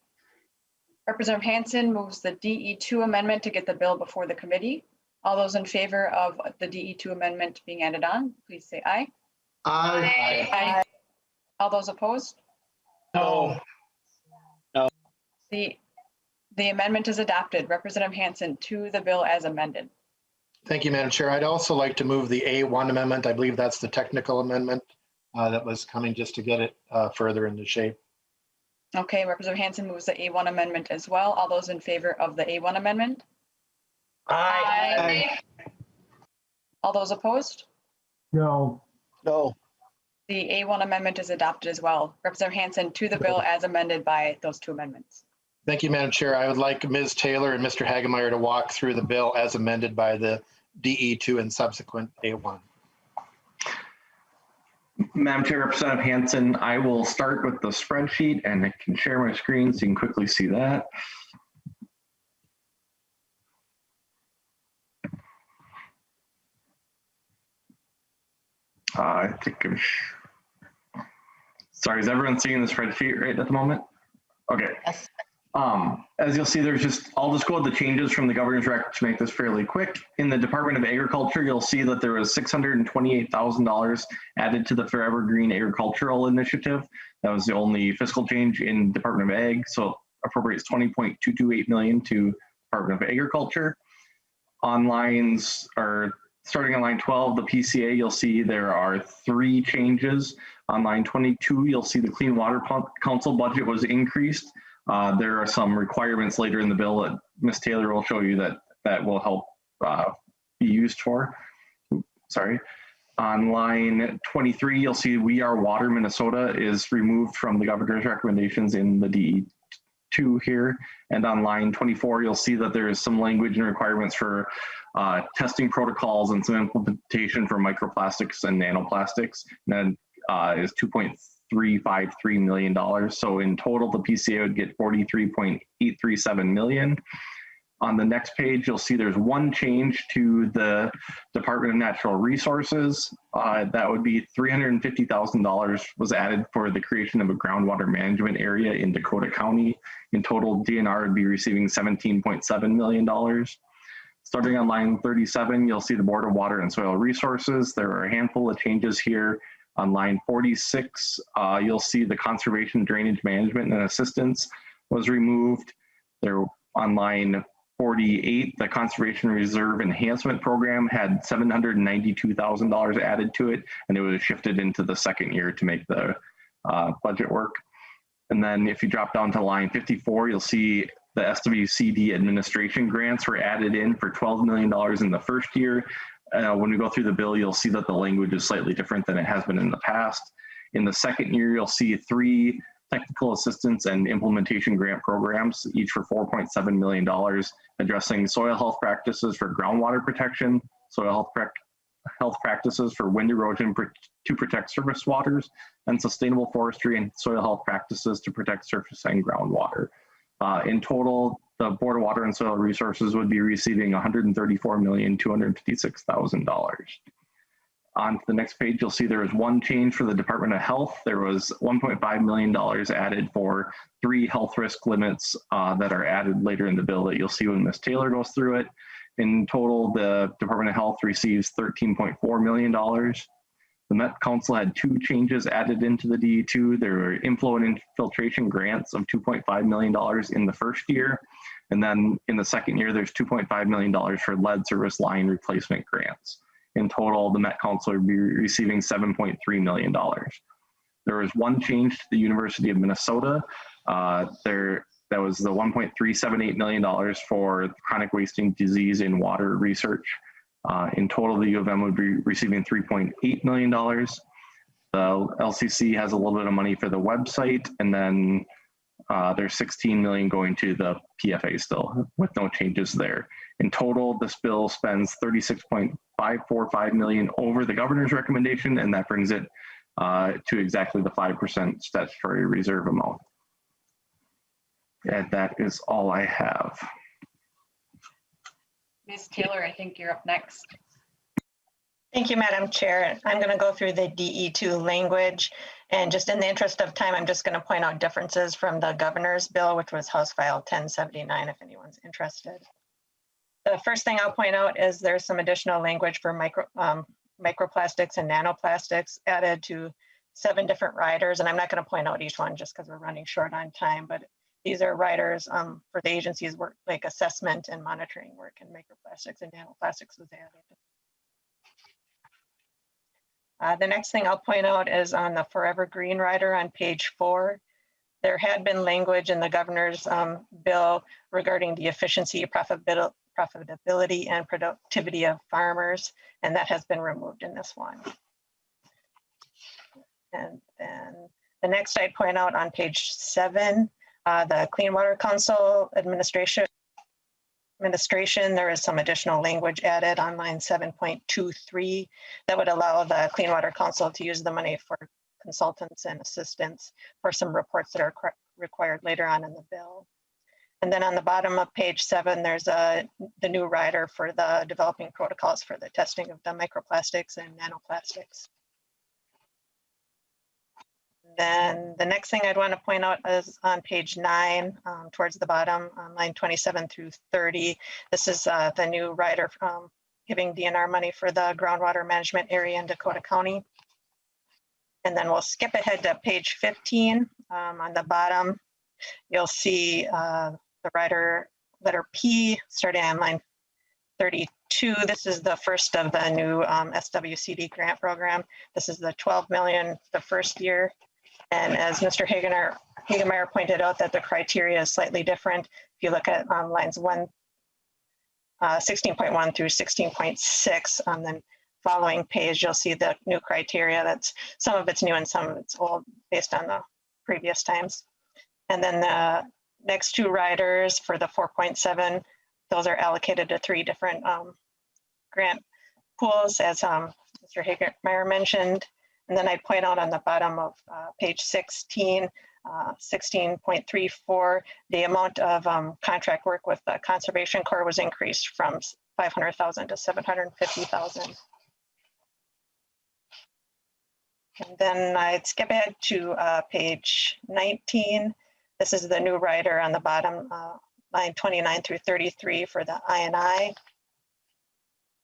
Representative Hansen moves the DE2 amendment to get the bill before the committee. All those in favor of the DE2 amendment being added on, please say aye. Aye. Aye. All those opposed? No. No. The amendment is adopted. Representative Hansen to the bill as amended. Thank you, Madam Chair. I'd also like to move the A1 amendment. I believe that's the technical amendment that was coming just to get it further into shape. Okay, Representative Hansen moves the A1 amendment as well. All those in favor of the A1 amendment? Aye. Aye. All those opposed? No. No. The A1 amendment is adopted as well. Representative Hansen to the bill as amended by those 2 amendments. Thank you, Madam Chair. I would like Ms. Taylor and Mr. Hagemeyer to walk through the bill as amended by the DE2 and subsequent A1. Madam Chair, Representative Hansen, I will start with the spreadsheet and I can share my screen so you can quickly see that. I think sorry, is everyone seeing the spreadsheet right at the moment? Okay. Yes. As you'll see, I'll just go with the changes from the governor's record to make this fairly quick. In the Department of Agriculture, you'll see that there was $628,000 added to the Forever Green Agricultural Initiative. That was the only fiscal change in Department of Ag. So appropriates $20.228 million to Department of Agriculture. On lines, or starting on line 12, the PCA, you'll see there are 3 changes. On line 22, you'll see the Clean Water Council budget was increased. There are some requirements later in the bill that Ms. Taylor will show you that will help be used for. Sorry. On line 23, you'll see We Are Water Minnesota is removed from the governor's recommendations in the DE2 here. And on line 24, you'll see that there is some language and requirements for testing protocols and some implementation for microplastics and nanoplastics. And that is $2.353 million. So in total, the PCA would get $43.837 million. On the next page, you'll see there's one change to the Department of Natural Resources. That would be $350,000 was added for the creation of a groundwater management area in Dakota County. In total, DNR would be receiving $17.7 million. Starting on line 37, you'll see the Board of Water and Soil Resources. There are a handful of changes here. On line 46, you'll see the Conservation Drainage Management and Assistance was removed. There on line 48, the Conservation Reserve Enhancement Program had $792,000 added to it, and it was shifted into the second year to make the budget work. And then if you drop down to line 54, you'll see the SWCD administration grants were added in for $12 million in the first year. When we go through the bill, you'll see that the language is slightly different than it has been in the past. In the second year, you'll see 3 technical assistance and implementation grant programs, each for $4.7 million, addressing soil health practices for groundwater protection, soil health practices for wind erosion to protect surface waters, and sustainable forestry and soil health practices to protect surface and groundwater. In total, the Board of Water and Soil Resources would be receiving $134,256,000. On to the next page, you'll see there is one change for the Department of Health. There was $1.5 million added for 3 health risk limits that are added later in the bill that you'll see when Ms. Taylor goes through it. In total, the Department of Health receives $13.4 million. The Met Council had 2 changes added into the DE2. There were inflow and infiltration grants of $2.5 million in the first year. And then in the second year, there's $2.5 million for lead service line replacement grants. In total, the Met Council will be receiving $7.3 million. There was one change to the University of Minnesota. That was the $1.378 million for chronic wasting disease in water research. In total, the U of M would be receiving $3.8 million. The LCC has a little bit of money for the website, and then there's $16 million going to the PFA still, with no changes there. In total, this bill spends $36.545 million over the governor's recommendation, and that brings it to exactly the 5% statutory reserve amount. And that is all I have. Ms. Taylor, I think you're up next. Thank you, Madam Chair. I'm going to go through the DE2 language, and just in the interest of time, I'm just going to point out differences from the governor's bill, which was House File 1079, if anyone's interested. The first thing I'll point out is there's some additional language for microplastics and nanoplastics added to 7 different riders, and I'm not going to point out each one just because we're running short on time, but these are riders for the agency's work, like assessment and monitoring work, and microplastics and nanoplastics was added. The next thing I'll point out is on the Forever Green rider on page 4. There had been language in the governor's bill regarding the efficiency, profitability, and productivity of farmers, and that has been removed in this one. And then the next I'd point out on page 7, the Clean Water Council administration, there is some additional language added on line 7.23 that would allow the Clean Water Council to use the money for consultants and assistants for some reports that are required later on in the bill. And then on the bottom of page 7, there's the new rider for the developing protocols for the testing of the microplastics and nanoplastics. Then the next thing I'd want to point out is on page 9, towards the bottom, on line 27 through 30. This is the new rider giving DNR money for the groundwater management area in Dakota County. And then we'll skip ahead to page 15. On the bottom, you'll see the rider letter P starting on line 32. This is the first of the new SWCD grant program. This is the $12 million the first year. And as Mr. Hagemeyer pointed out, that the criteria is slightly different. If you look at lines 16.1 through 16.6 on the following page, you'll see the new criteria. That's some of it's new and some of it's old based on the previous times. And then the next 2 riders for the 4.7, those are allocated to 3 different grant pools, as Mr. Hagemeyer mentioned. And then I'd point out on the bottom of page 16, 16.34, the amount of contract work with the Conservation Corps was increased from 500,000 to 750,000. And then I'd skip ahead to page 19. This is the new rider on the bottom, line 29 through 33 for the I&I.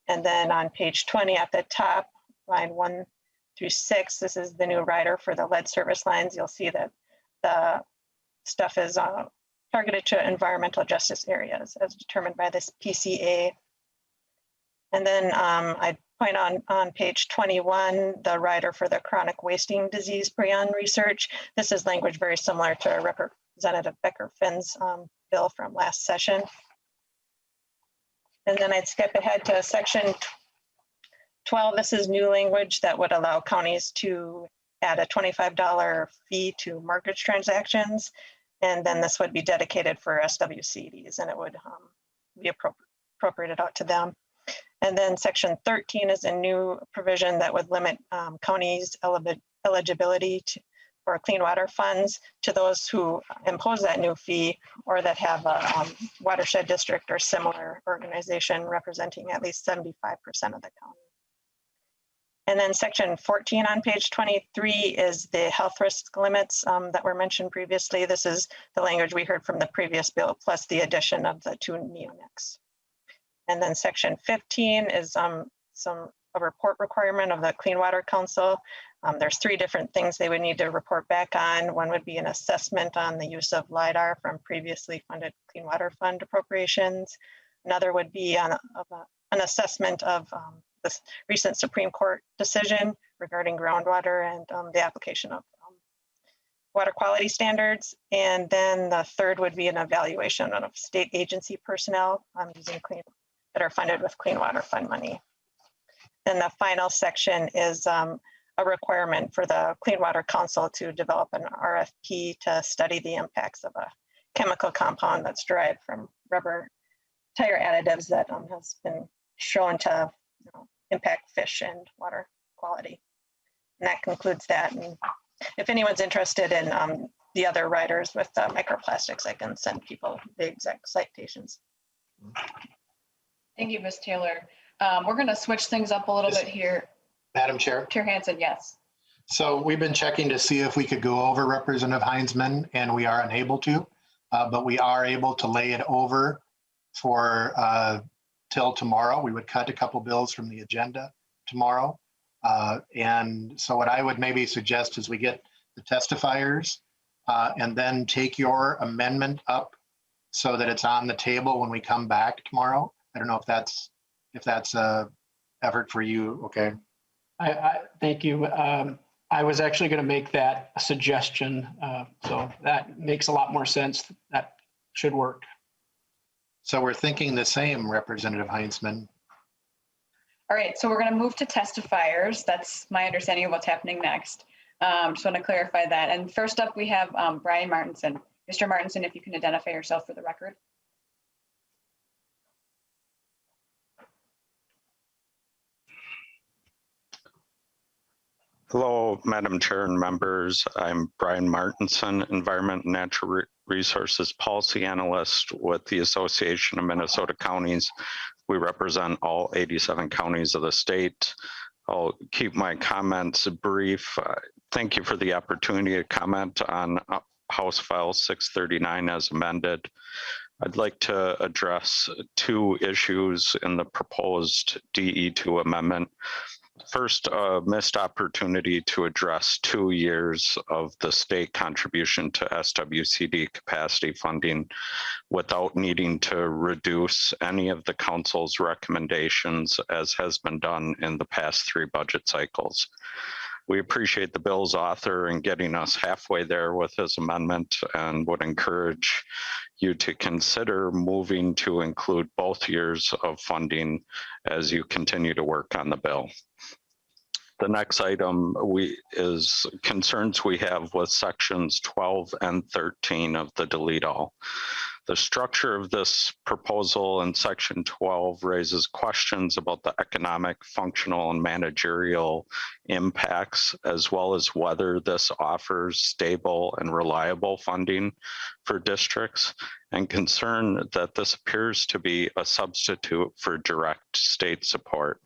And then on page 20 at the top, line 1 through 6, this is the new rider for the lead service lines. You'll see that the stuff is targeted to environmental justice areas as determined by this PCA. And then I'd point on page 21, the rider for the chronic wasting disease prion research. This is language very similar to Representative Becker-Finn's bill from last session. And then I'd skip ahead to section 12. This is new language that would allow counties to add a $25 fee to mortgage transactions. And then this would be dedicated for SWCDs, and it would be appropriated out to them. And then section 13 is a new provision that would limit counties' eligibility for clean water funds to those who impose that new fee or that have a watershed district or similar organization representing at least 75% of the county. And then section 14 on page 23 is the health risk limits that were mentioned previously. This is the language we heard from the previous bill, plus the addition of the 2 neonates. And then section 15 is a report requirement of the Clean Water Council. There's 3 different things they would need to report back on. One would be an assessment on the use of LIDAR from previously funded Clean Water Fund appropriations. Another would be an assessment of the recent Supreme Court decision regarding groundwater and the application of water quality standards. And then the third would be an evaluation of state agency personnel using that are funded with Clean Water Fund money. Then the final section is a requirement for the Clean Water Council to develop an RFP to study the impacts of a chemical compound that's derived from rubber tire additives that has been shown to impact fish and water quality. And that concludes that. And if anyone's interested in the other riders with microplastics, I can send people the exact citations. Thank you, Ms. Taylor. We're going to switch things up a little bit here. Madam Chair. Chair Hansen, yes. So we've been checking to see if we could go over Representative Heinzman, and we are unable to, but we are able to lay it over for till tomorrow. We would cut a couple bills from the agenda tomorrow. And so what I would maybe suggest is we get the testifiers and then take your amendment up so that it's on the table when we come back tomorrow. I don't know if that's a effort for you. Okay. I thank you. I was actually going to make that a suggestion. So that makes a lot more sense. That should work. So we're thinking the same, Representative Heinzman. All right, so we're going to move to testifiers. That's my understanding of what's happening next. Just want to clarify that. And first up, we have Brian Martinson. Mr. Martinson, if you can identify yourself for the record. Hello, Madam Chair and members. I'm Brian Martinson, Environment and Natural Resources Policy Analyst with the Association of Minnesota Counties. We represent all 87 counties of the state. I'll keep my comments brief. Thank you for the opportunity to comment on House File 639 as amended. I'd like to address 2 issues in the proposed DE2 amendment. First, a missed opportunity to address 2 years of the state contribution to SWCD capacity funding without needing to reduce any of the council's recommendations, as has been done in the past 3 budget cycles. We appreciate the bill's author in getting us halfway there with his amendment and would encourage you to consider moving to include both years of funding as you continue to work on the bill. The next item is concerns we have with sections 12 and 13 of the delete all. The structure of this proposal in Section 12 raises questions about the economic, functional, and managerial impacts, as well as whether this offers stable and reliable funding for districts, and concern that this appears to be a substitute for direct state support.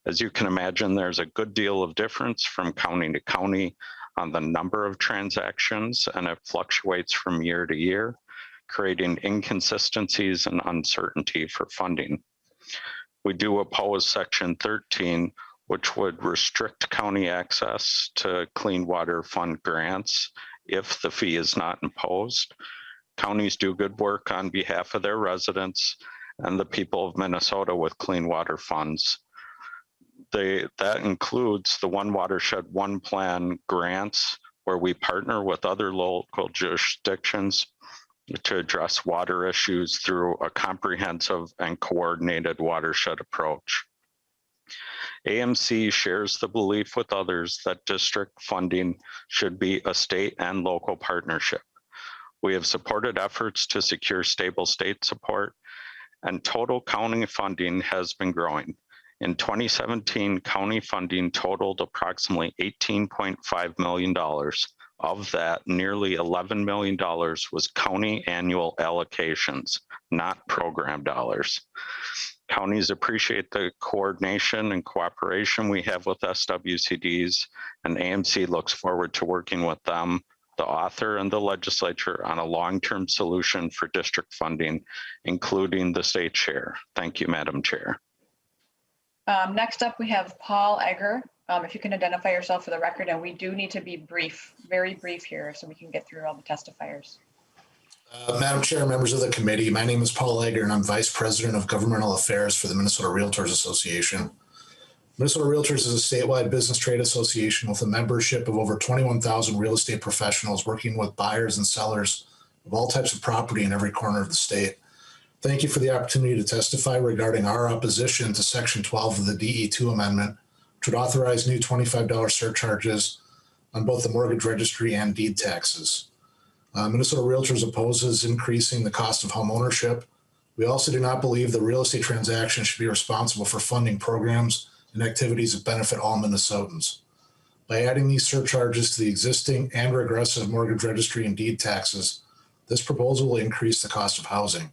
As you can imagine, there's a good deal of difference from county to county on the number of transactions, and it fluctuates from year to year, creating inconsistencies and uncertainty for funding. We do oppose Section 13, which would restrict county access to Clean Water Fund grants if the fee is not imposed. Counties do good work on behalf of their residents and the people of Minnesota with clean water funds. That includes the One Watershed, One Plan grants, where we partner with other local jurisdictions to address water issues through a comprehensive and coordinated watershed approach. AMC shares the belief with others that district funding should be a state and local partnership. We have supported efforts to secure stable state support, and total county funding has been growing. In 2017, county funding totaled approximately $18.5 million. Of that, nearly $11 million was county annual allocations, not program dollars. Counties appreciate the coordination and cooperation we have with SWCDs, and AMC looks forward to working with them, the author, and the legislature on a long-term solution for district funding, including the state share. Thank you, Madam Chair. Next up, we have Paul Egger. If you can identify yourself for the record, and we do need to be brief, very brief here, so we can get through all the testifiers. Madam Chair, members of the committee, my name is Paul Egger, and I'm Vice President of Governmental Affairs for the Minnesota Realtors Association. Minnesota Realtors is a statewide business trade association with a membership of over 21,000 real estate professionals working with buyers and sellers of all types of property in every corner of the state. Thank you for the opportunity to testify regarding our opposition to Section 12 of the DE2 amendment, which would authorize new $25 surcharges on both the mortgage registry and deed taxes. Minnesota Realtors opposes increasing the cost of home ownership. We also do not believe the real estate transaction should be responsible for funding programs and activities that benefit all Minnesotans. By adding these surcharges to the existing and regressive mortgage registry and deed taxes, this proposal will increase the cost of housing.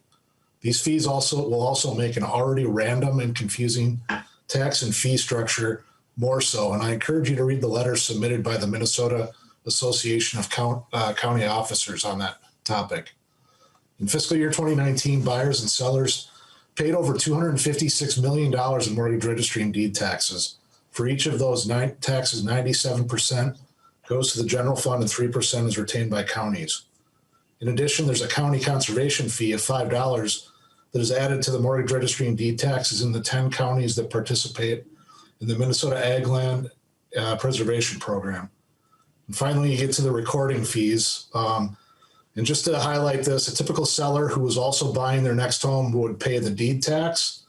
These fees will also make an already random and confusing tax and fee structure more so, and I encourage you to read the letter submitted by the Minnesota Association of County Officers on that topic. In fiscal year 2019, buyers and sellers paid over $256 million in mortgage registry and deed taxes. For each of those taxes, 97% goes to the general fund and 3% is retained by counties. In addition, there's a county conservation fee of $5 that is added to the mortgage registry and deed taxes in the 10 counties that participate in the Minnesota Ag Land Preservation Program. And finally, you get to the recording fees. And just to highlight this, a typical seller who was also buying their next home would pay the deed tax,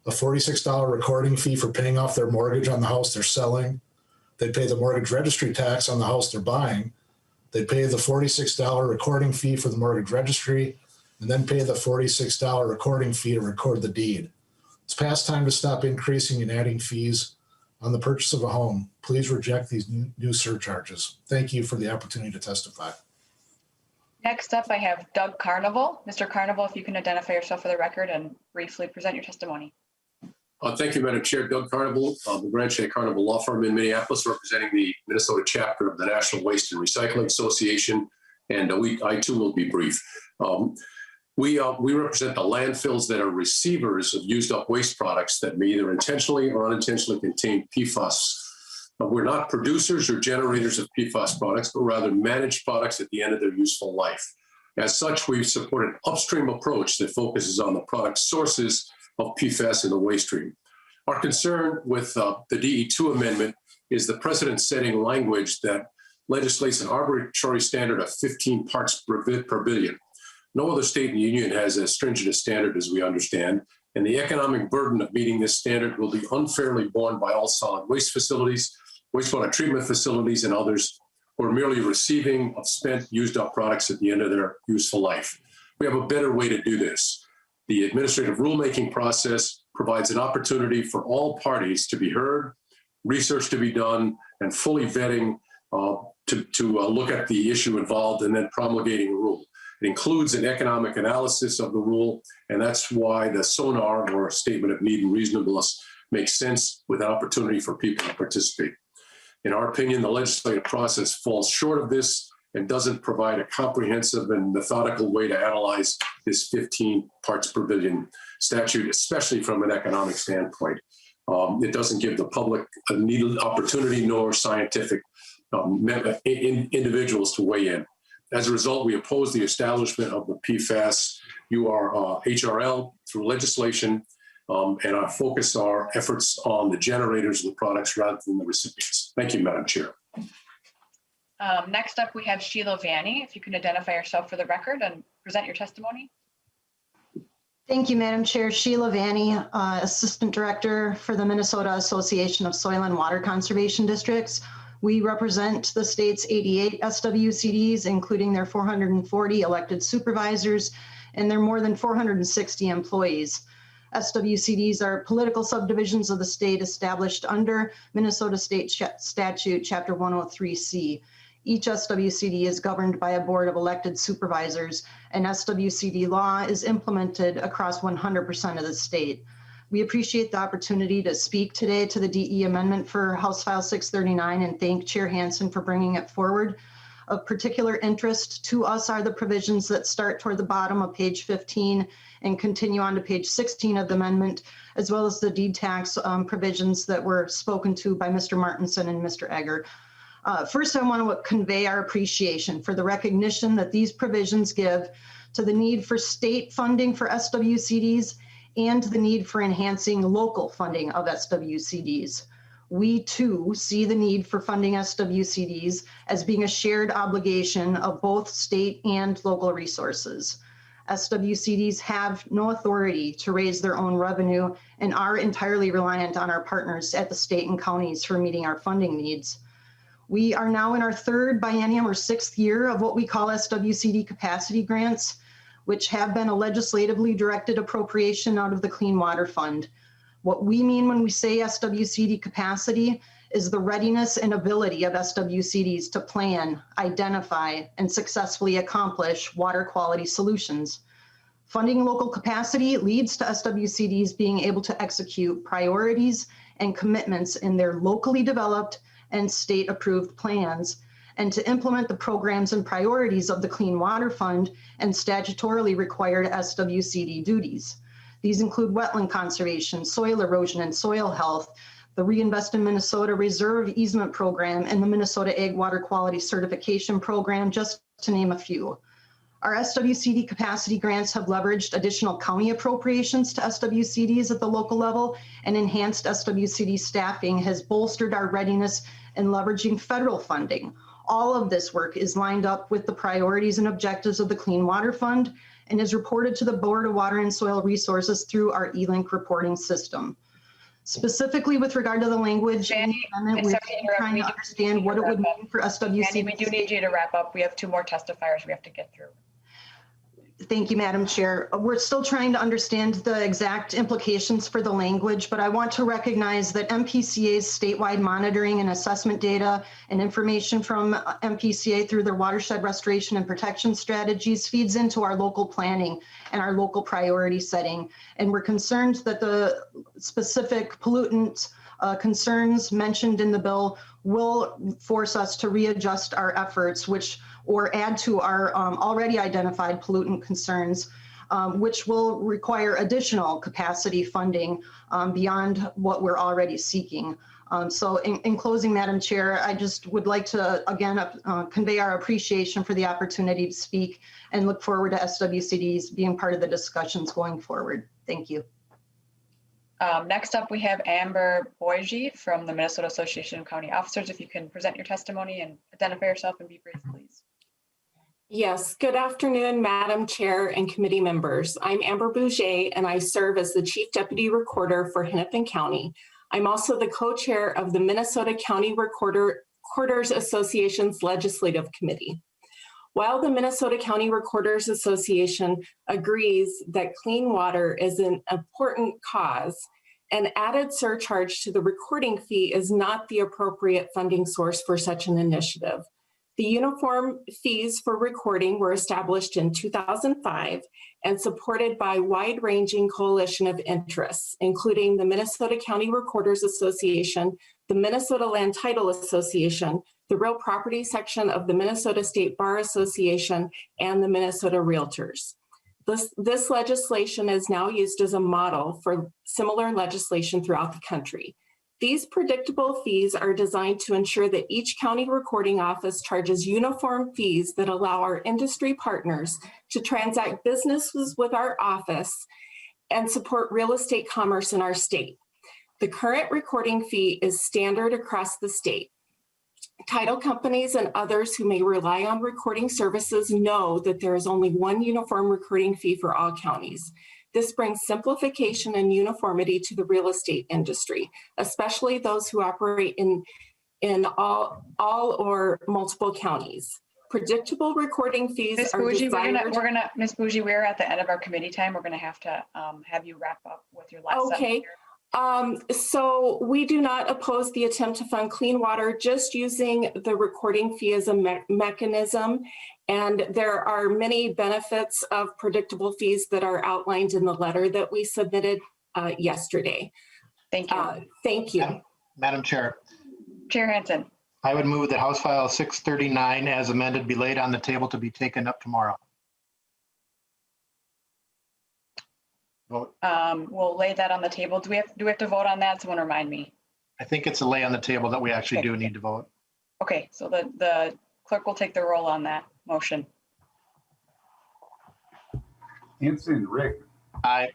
a $46 recording fee for paying off their mortgage on the house they're selling. They'd pay the mortgage registry tax on the house they're buying. They'd pay the $46 recording fee for the mortgage registry, and then pay the $46 recording fee to record the deed. It's past time to stop increasing and adding fees on the purchase of a home. Please reject these new surcharges. Thank you for the opportunity to testify. Next up, I have Doug Carnival. Mr. Carnival, if you can identify yourself for the record and briefly present your testimony. Thank you, Madam Chair. Doug Carnival, the Branch A Carnival Law Firm in Minneapolis, representing the Minnesota chapter of the National Waste and Recycling Association. And I too will be brief. We represent the landfills that are receivers of used up waste products that may either intentionally or unintentionally contain PFAS. We're not producers or generators of PFAS products, but rather manage products at the end of their useful life. As such, we support an upstream approach that focuses on the product sources of PFAS in the waste stream. Our concern with the DE2 amendment is the precedent-setting language that legislates an arbitrary standard of 15 parts per billion. No other state in the union has as stringent a standard as we understand, and the economic burden of meeting this standard will be unfairly borne by all solid waste facilities, wastewater treatment facilities, and others who are merely receiving of spent, used up products at the end of their useful life. we have a better way to do this. The administrative rulemaking process provides an opportunity for all parties to be heard, research to be done, and fully vetting to look at the issue involved and then promulgating a rule. It includes an economic analysis of the rule, and that's why the SONAR, or Statement of Need and Reasonableness, makes sense with an opportunity for people to participate. In our opinion, the legislative process falls short of this and doesn't provide a comprehensive and methodical way to analyze this 15 parts per billion statute, especially from an economic standpoint. It doesn't give the public a needed opportunity nor scientific individuals to weigh in. As a result, we oppose the establishment of the PFAS HRL through legislation, and our focus our efforts on the generators of the products rather than the recipients. Thank you, Madam Chair. Next up, we have Sheila Vanny. If you can identify yourself for the record and present your testimony. Thank you, Madam Chair. Sheila Vanny, Assistant Director for the Minnesota Association of Soil and Water Conservation Districts. We represent the state's 88 SWCDs, including their 440 elected supervisors and their more than 460 employees. SWCDs are political subdivisions of the state established under Minnesota State Statute Chapter 103C. Each SWCD is governed by a board of elected supervisors, and SWCD law is implemented across 100% of the state. We appreciate the opportunity to speak today to the DE amendment for House File 639 and thank Chair Hansen for bringing it forward. Of particular interest to us are the provisions that start toward the bottom of page 15 and continue on to page 16 of the amendment, as well as the deed tax provisions that were spoken to by Mr. Martinson and Mr. Egger. First, I want to convey our appreciation for the recognition that these provisions give to the need for state funding for SWCDs and the need for enhancing local funding of SWCDs. We too see the need for funding SWCDs as being a shared obligation of both state and local resources. SWCDs have no authority to raise their own revenue and are entirely reliant on our partners at the state and counties for meeting our funding needs. We are now in our third biennium or sixth year of what we call SWCD capacity grants, which have been a legislatively directed appropriation out of the Clean Water Fund. What we mean when we say SWCD capacity is the readiness and ability of SWCDs to plan, identify, and successfully accomplish water quality solutions. Funding local capacity leads to SWCDs being able to execute priorities and commitments in their locally developed and state-approved plans, and to implement the programs and priorities of the Clean Water Fund and statutorily required SWCD duties. These include wetland conservation, soil erosion and soil health, the Reinvest in Minnesota Reserve Easement Program, and the Minnesota Ag Water Quality Certification Program, just to name a few. Our SWCD capacity grants have leveraged additional county appropriations to SWCDs at the local level, and enhanced SWCD staffing has bolstered our readiness in leveraging federal funding. All of this work is lined up with the priorities and objectives of the Clean Water Fund and is reported to the Board of Water and Soil Resources through our eLink reporting system. Specifically with regard to the language, we're trying to understand what it would mean for SWCDs. Andy, we do need you to wrap up. We have two more testifiers we have to get through. Thank you, Madam Chair. We're still trying to understand the exact implications for the language, but I want to recognize that MPCA's statewide monitoring and assessment data and information from MPCA through their watershed restoration and protection strategies feeds into our local planning and our local priority setting. And we're concerned that the specific pollutant concerns mentioned in the bill will force us to readjust our efforts, or add to our already identified pollutant concerns, which will require additional capacity funding beyond what we're already seeking. So in closing, Madam Chair, I just would like to again convey our appreciation for the opportunity to speak and look forward to SWCDs being part of the discussions going forward. Thank you. Next up, we have Amber Boyji from the Minnesota Association of County Officers. If you can present your testimony and identify yourself and be brief, please. Yes, good afternoon, Madam Chair and committee members. I'm Amber Bourget, and I serve as the Chief Deputy Recorder for Hennepin County. I'm also the co-chair of the Minnesota County Recorders Association's Legislative Committee. While the Minnesota County Recorders Association agrees that clean water is an important cause, an added surcharge to the recording fee is not the appropriate funding source for such an initiative. The uniform fees for recording were established in 2005 and supported by a wide-ranging coalition of interests, including the Minnesota County Recorders Association, the Minnesota Land Title Association, the Real Property section of the Minnesota State Bar Association, and the Minnesota Realtors. This legislation is now used as a model for similar legislation throughout the country. These predictable fees are designed to ensure that each county recording office charges uniform fees that allow our industry partners to transact businesses with our office and support real estate commerce in our state. The current recording fee is standard across the state. Title companies and others who may rely on recording services know that there is only one uniform recording fee for all counties. This brings simplification and uniformity to the real estate industry, especially those who operate in all or multiple counties. Predictable recording fees Ms. are Bougie, designed. Ms. Bougie, we're at the end of our committee time. We're gonna have to have you wrap up with your last Okay. So we do not oppose the attempt to fund clean water, just using the recording fee as a mechanism. And there are many benefits of predictable fees that are outlined in the letter that we submitted yesterday. Thank you. Thank you. Madam Chair. Chair Hansen. I would move that House File 639 as amended be laid on the table to be taken up tomorrow. Vote. We'll lay that on the table. Do we have to vote on that? Someone remind me. I think it's a lay on the table that we actually do need to vote. Okay, so the clerk will take the roll on that motion. Hansen, Rick. Aye.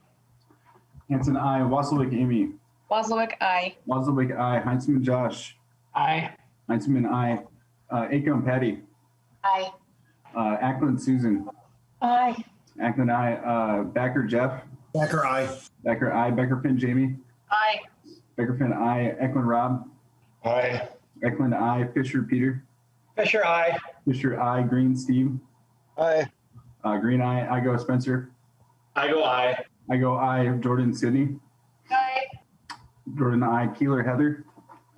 Hansen, aye. Wasilwick, Amy. Wasilwick, aye. Wasilwick, aye. Heinzman, Josh. Aye. Heinzman, aye. Acom, Patty. Aye. Ackland, Susan. Aye. Ackland, aye. Backer, Jeff. Backer, aye. Backer, aye. Beckerfin, Jamie. Aye. Beckerfin, aye. Eklund, Rob. Aye. Eklund, aye. Fisher, Peter. Fisher, aye. Fisher, aye. Green, Steve. Aye. Green, aye. I go, Spencer. I go aye. I go, aye. Jordan, Sydney. Aye. Jordan, aye. Keeler, Heather.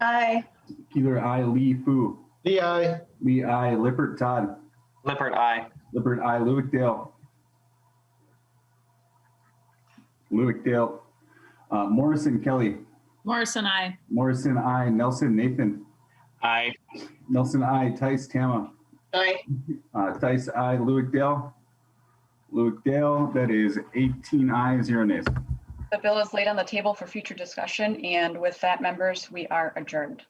Aye. Keeler, aye. Lee, Fu. Lee, aye. Lee, aye. Lippert, Todd. Lippert, aye. Lippert, aye. Lewick, Dale. Lewick, Dale. Morrison, Kelly. Morrison, aye. Morrison, aye. Nelson, Nathan. Aye. Nelson, aye. Tice, Tama. Aye. Tice, aye. Lewick, Dale. Lewick, Dale. That is 18 ayes, 0 nays. The bill is laid on the table for future discussion, and with that, members, we are adjourned.